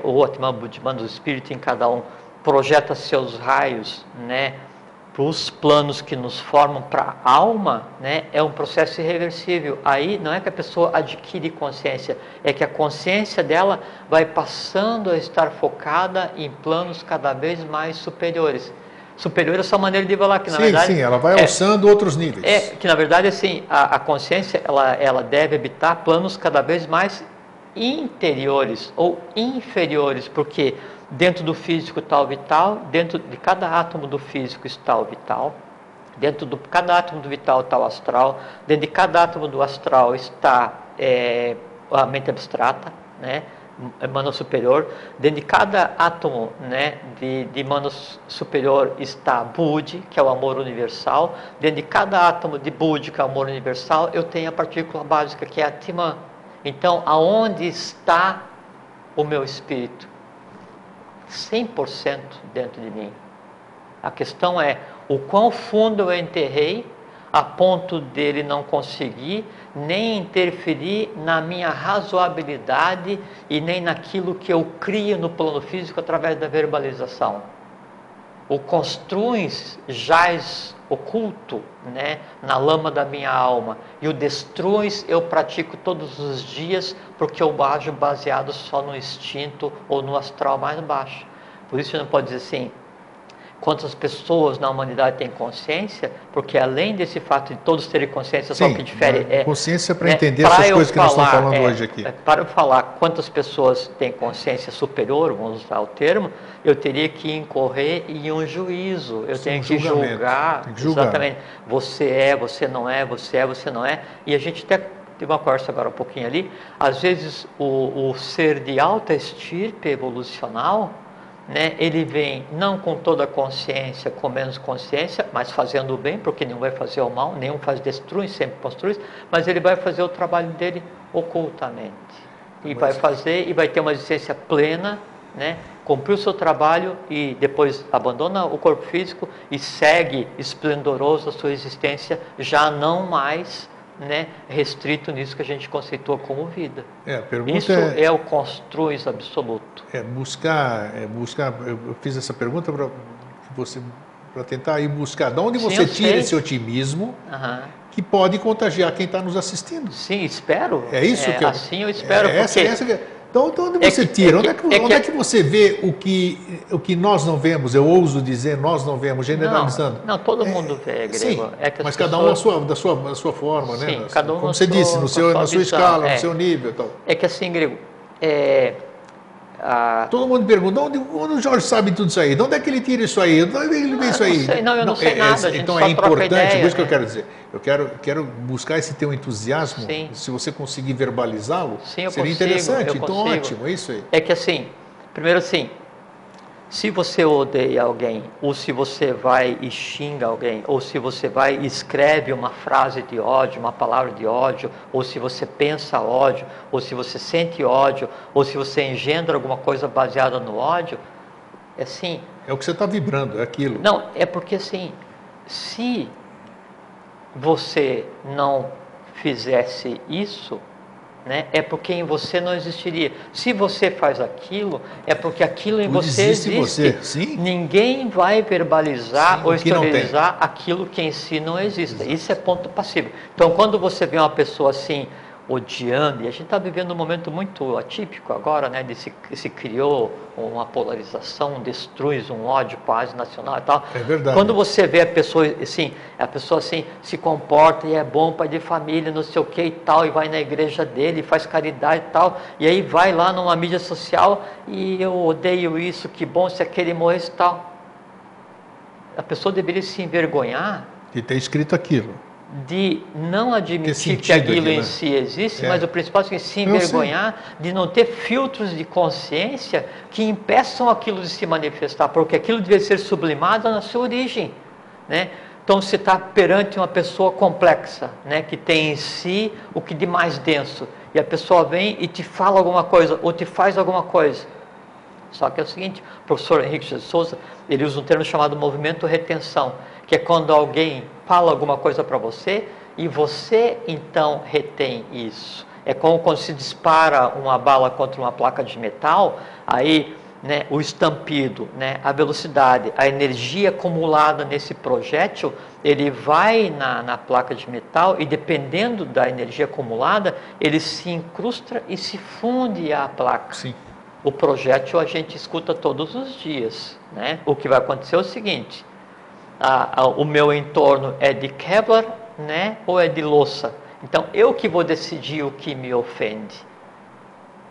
o Atman Buddhiman do espírito em cada um, projeta seus raios, né, para os planos que nos formam para a alma, né, é um processo irreversível. Aí não é que a pessoa adquire consciência, é que a consciência dela vai passando a estar focada em planos cada vez mais superiores. Superior é só maneira de falar que na verdade... Sim, ela vai alçando outros níveis. Que na verdade assim, a consciência ela deve habitar planos cada vez mais interiores ou inferiores, porque dentro do físico está o vital, dentro de cada átomo do físico está o vital, dentro de cada átomo do vital está o astral, dentro de cada átomo do astral está a mente abstrata, né, mano superior, dentro de cada átomo, né, de mano superior está Budi, que é o amor universal, dentro de cada átomo de Budi, que é o amor universal, eu tenho a partícula básica, que é a Atman. Então, aonde está o meu espírito? 100% dentro de mim. A questão é o quão fundo eu enterrei a ponto dele não conseguir nem interferir na minha razoabilidade e nem naquilo que eu crio no plano físico através da verbalização. O construins jaz oculto, né, na lama da minha alma, e o destruins eu pratico todos os dias, porque eu ajo baseado só no instinto ou no astral mais baixo. Por isso você não pode dizer assim, quantas pessoas na humanidade têm consciência, porque além desse fato de todos terem consciência, só que difere consciência para entender essas coisas que nós estamos falando hoje aqui. Para eu falar quantas pessoas têm consciência superior, vamos usar o termo, eu teria que incorrer em um juízo, eu tenho que julgar, exatamente, você não é, você não é, e a gente até teve uma conversa agora um pouquinho ali, às vezes o ser de alta estirpe evolucional, né, ele vem não com toda a consciência, com menos consciência, mas fazendo o bem, porque nenhum vai fazer o mal, nenhum faz destrui, sempre construi, mas ele vai fazer o trabalho dele ocultamente. E vai fazer, e vai ter uma existência plena, né, cumprir o seu trabalho e depois abandona o corpo físico e segue esplendoroso a sua existência, já não mais né, restrito nisso que a gente conceitua como vida. A pergunta isso é o construis absoluto. Buscar, eu fiz essa pergunta para tentar ir buscar de onde você tira esse otimismo que pode contagiar quem está nos assistindo. Sim, espero. É isso que assim eu espero. Então, de onde você tira? Onde é que você vê o que nós não vemos? Eu ouso dizer, nós não vemos, generalizando. Não, todo mundo vê, Grego. Sim, mas cada um da sua forma, sim, né? Cada um como você disse, na sua escala, no seu nível. Tal. É que assim, Grego, todo mundo pergunta, onde o Jorge sabe tudo isso aí? De onde é que ele tira isso aí? De onde ele vê isso aí? Eu não sei nada. Então é importante, por isso que eu quero dizer. Eu quero buscar esse teu entusiasmo. Sim. Se você conseguir verbalizá-lo, seria consigo, interessante. Então, ótimo, é isso aí. É que assim, primeiro assim, se você odeia alguém, ou se você vai e xinga alguém, ou se você vai e escreve uma frase de ódio, uma palavra de ódio, ou se você pensa ódio, ou se você sente ódio, ou se você engendra alguma coisa baseada no ódio, é assim... É o que você está vibrando, é aquilo. Não, é porque assim, se você não fizesse isso, né, é porque em você não existiria. Se você faz aquilo, é porque aquilo em você existe. Sim. Ninguém vai verbalizar ou exteriorizar aquilo que em si não existe. Exato. Isso é ponto passivo. Então, quando você vê uma pessoa assim, odiando, e a gente está vivendo um momento muito atípico agora, né, se criou uma polarização, destrui um ódio quase nacional e tal. É verdade. Quando você vê a pessoa assim se comporta e é bom pai de família, não sei o que e tal, e vai na igreja dele, faz caridade e tal, e aí vai lá numa mídia social e eu odeio isso, que bom se aquele morresse e tal. A pessoa deveria se envergonhar de ter escrito aquilo. De não admitir que aquilo em si existe, mas o principal é se envergonhar de não ter filtros de consciência que impeçam aquilo de se manifestar, porque aquilo deve ser sublimado na sua origem, né? Então você está perante uma pessoa complexa, né, que tem em si o que de mais denso, e a pessoa vem e te fala alguma coisa, ou te faz alguma coisa. Só que é o seguinte, o professor Henrique de Souza, ele usa um termo chamado movimento retenção, que é quando alguém fala alguma coisa para você e você então retém isso. É como quando se dispara uma bala contra uma placa de metal, aí, né, o estampido, né, a velocidade, a energia acumulada nesse projétil, ele vai na placa de metal e dependendo da energia acumulada, ele se incrusta e se funde à placa. Sim. O projétil a gente escuta todos os dias, né? O que vai acontecer é o seguinte: o meu entorno é de Kevlar, né? Ou é de louça? Então eu que vou decidir o que me ofende.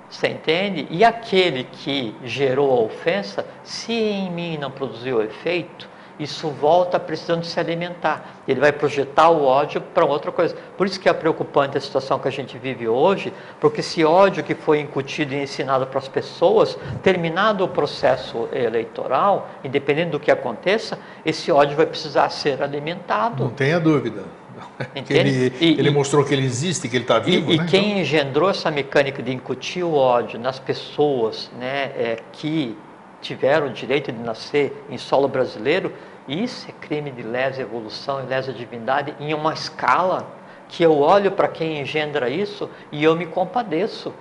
Você entende? E aquele que gerou a ofensa, se em mim não produziu efeito, isso volta precisando se alimentar. Ele vai projetar o ódio para outra coisa. Por isso que é preocupante a situação que a gente vive hoje, porque esse ódio que foi incutido e ensinado para as pessoas, terminado o processo eleitoral, independente do que aconteça, esse ódio vai precisar ser alimentado. Não tenha dúvida. Ele mostrou que ele existe, que ele está vivo. E quem engendrou essa mecânica de incutir o ódio nas pessoas, né, que tiveram o direito de nascer em solo brasileiro, isso é crime de lesa evolução e lesa divindade em uma escala que eu olho para quem engendra isso e eu me compadeço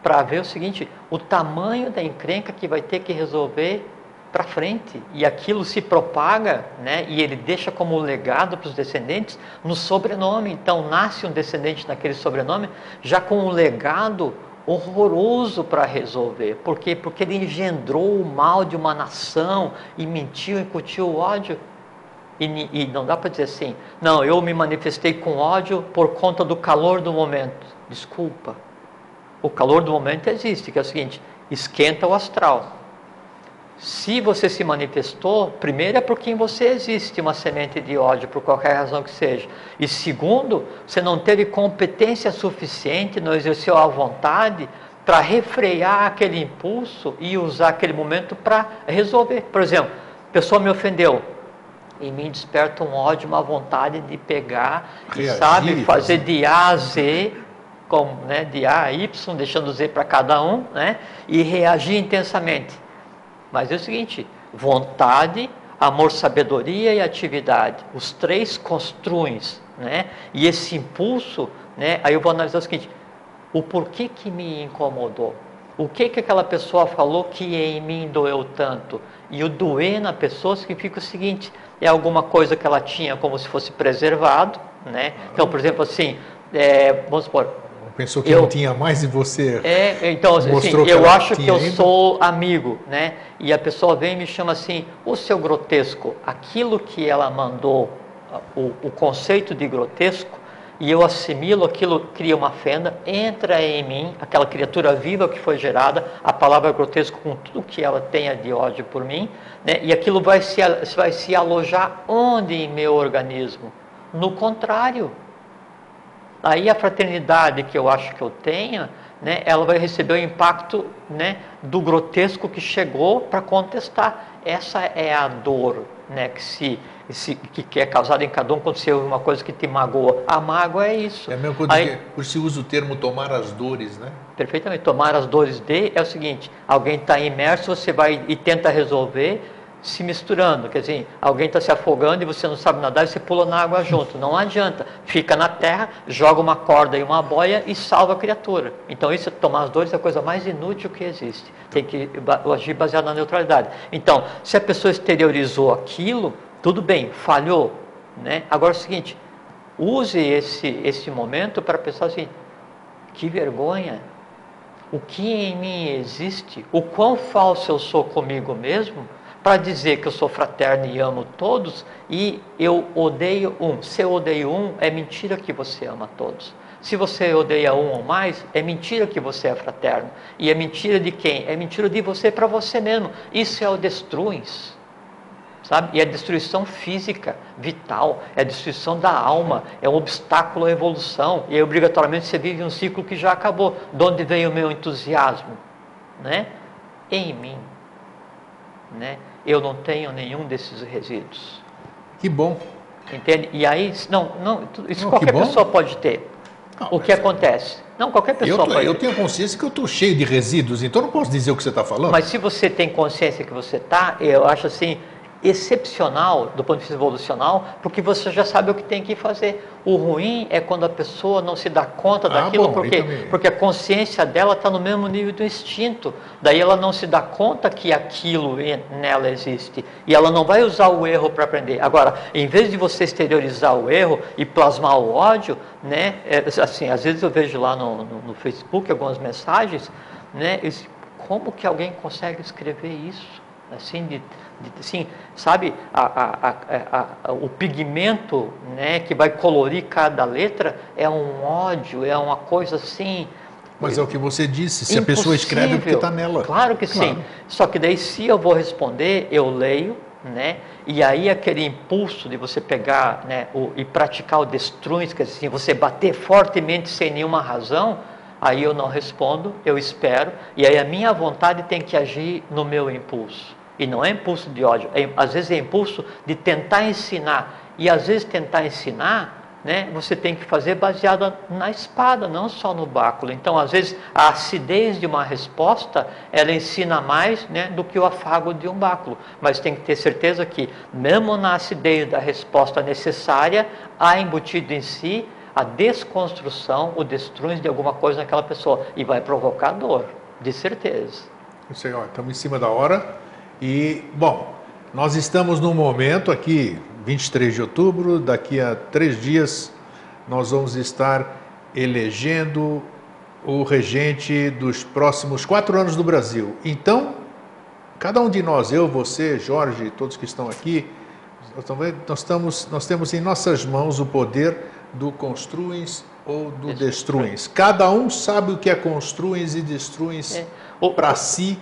para ver o seguinte, o tamanho da encrenca que vai ter que resolver para frente, e aquilo se propaga, né, e ele deixa como legado para os descendentes no sobrenome. Então nasce um descendente naquele sobrenome já com um legado horroroso para resolver. Por quê? Porque ele engendrou o mal de uma nação e mentiu, incutiu o ódio. E não dá para dizer assim, não, eu me manifestei com ódio por conta do calor do momento. Desculpa. O calor do momento existe, que é o seguinte, esquenta o astral. Se você se manifestou, primeiro é por quem você existe, uma semente de ódio, por qualquer razão que seja. E segundo, você não teve competência suficiente, não exerceu a vontade para refrear aquele impulso e usar aquele momento para resolver. Por exemplo, a pessoa me ofendeu, em mim desperta um ódio, uma vontade de pegar, reagir, sabe, fazer de A a Z, como, né, de A a Y, deixando Z para cada um, né, e reagir intensamente. Mas é o seguinte, vontade amor, sabedoria e atividade. Os três construem, né? E esse impulso, né? Aí eu vou analisar o seguinte: o porquê que me incomodou? O que aquela pessoa falou que em mim doeu tanto? E o doer na pessoa significa o seguinte: é alguma coisa que ela tinha como se fosse preservado, né? Então, por exemplo, assim, vamos supor, pensou que não tinha mais e você então, assim, mostrou que eu ela acho que eu sou amigo, né? E a pessoa vem e me chama assim: o seu grotesco, aquilo que ela mandou, o conceito de grotesco, e eu assimilo aquilo, cria uma fenda, entra em mim, aquela criatura viva que foi gerada, a palavra grotesco com tudo que ela tenha de ódio por mim, né? E aquilo vai se alojar onde em meu organismo? No contrário. Aí a fraternidade que eu acho que eu tenha, né, ela vai receber o impacto, né, do grotesco que chegou para contestar. Essa é a dor, né, que é causada em cada um quando você ouve uma coisa que te magoa. A mágoa é isso. É a mesma coisa que por se usa o termo tomar as dores, né? Perfeitamente. Tomar as dores é o seguinte: alguém está imerso, você vai e tenta resolver, se misturando, quer dizer, alguém está se afogando e você não sabe nadar e você pula na água junto. Não adianta, fica na terra, joga uma corda e uma boia e salva a criatura. Então isso, tomar as dores, é a coisa mais inútil que existe. Tem que agir baseado na neutralidade. Então, se a pessoa exteriorizou aquilo, tudo bem, falhou, né? Agora é o seguinte: use esse momento para pensar assim: que vergonha, o que em mim existe, o quão falso eu sou comigo mesmo, para dizer que eu sou fraterno e amo todos, e eu odeio um. Se eu odeio um, é mentira que você ama todos. Se você odeia um ou mais, é mentira que você é fraterno. E é mentira de quem? É mentira de você para você mesmo. Isso é o destruins, sabe? E é destruição física, vital, é a destruição da alma, é um obstáculo à evolução. E aí, obrigatoriamente, você vive um ciclo que já acabou. De onde vem o meu entusiasmo? Né? Em mim. Né? Eu não tenho nenhum desses resíduos. Que bom. Entende? E aí, isso qualquer pessoa pode ter. O que acontece? Não, qualquer pessoa pode ter. Eu tenho consciência que eu estou cheio de resíduos, então eu não posso dizer o que você está falando. Mas se você tem consciência que você está, eu acho assim, excepcional do ponto de vista evolucional, porque você já sabe o que tem que fazer. O ruim é quando a pessoa não se dá conta daquilo, porque a consciência dela está no mesmo nível do instinto. Daí ela não se dá conta que aquilo nela existe. E ela não vai usar o erro para aprender. Agora, em vez de você exteriorizar o erro e plasmar o ódio, né, assim, às vezes eu vejo lá no Facebook algumas mensagens, né, como que alguém consegue escrever isso? Assim, assim, sabe, o pigmento, né, que vai colorir cada letra é um ódio, é uma coisa assim. Mas é o que você disse, se a pessoa escreve é porque está nela. Claro que sim. Só que daí, se eu vou responder, eu leio, né, e aí aquele impulso de você pegar, né, e praticar o destruins, que assim, você bater fortemente sem nenhuma razão, aí eu não respondo, eu espero, e aí a minha vontade tem que agir no meu impulso. E não é impulso de ódio, às vezes é impulso de tentar ensinar. E às vezes tentar ensinar, né, você tem que fazer baseado na espada, não só no báculo. Então, às vezes, a acidez de uma resposta, ela ensina mais, né, do que o afago de um báculo. Mas tem que ter certeza que, mesmo na acidez da resposta necessária, há embutido em si a desconstrução, o destruir de alguma coisa naquela pessoa. E vai provocar dor, de certeza. Isso aí, ó, estamos em cima da hora. E, bom, nós estamos num momento aqui, 23 de outubro, daqui a 3 dias, nós vamos estar elegendo o regente dos próximos 4 anos do Brasil. Então, cada um de nós, eu, você, Jorge, todos que estão aqui, nós temos em nossas mãos o poder do construins ou do destruins. Cada um sabe o que é construins e destruins para si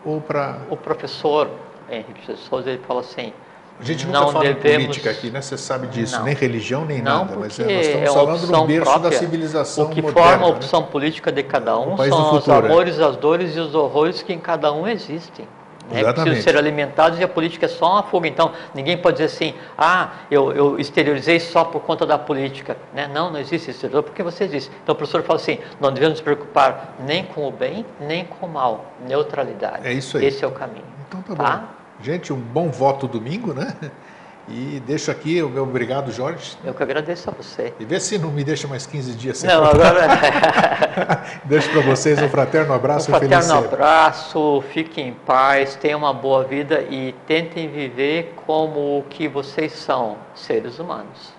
ou para... O professor Henrique de Souza, ele fala assim... A gente nunca fala em política aqui, né? Você sabe disso, nem religião, nem nada. Mas nós estamos falando no berço da civilização moderna. O que forma a opção política de cada um são os amores, as dores e os horrores que em cada um existem. Precisam ser alimentados e a política é só uma fuga. Então, ninguém pode dizer assim, eu exteriorizei só por conta da política. Né? Não existe exterior, porque você existe. Então, o professor fala assim, não devemos nos preocupar nem com o bem, nem com o mal. Neutralidade. É isso aí. Esse é o caminho. Então, tá bom. Gente, um bom voto domingo, né? E deixo aqui o meu obrigado, Jorge. Eu que agradeço a você. E vê se não me deixa mais 15 dias sem Não, agora... Deixo para vocês um fraterno abraço. Um fraterno abraço, fiquem em paz, tenham uma boa vida e tentem viver como o que vocês são, seres humanos.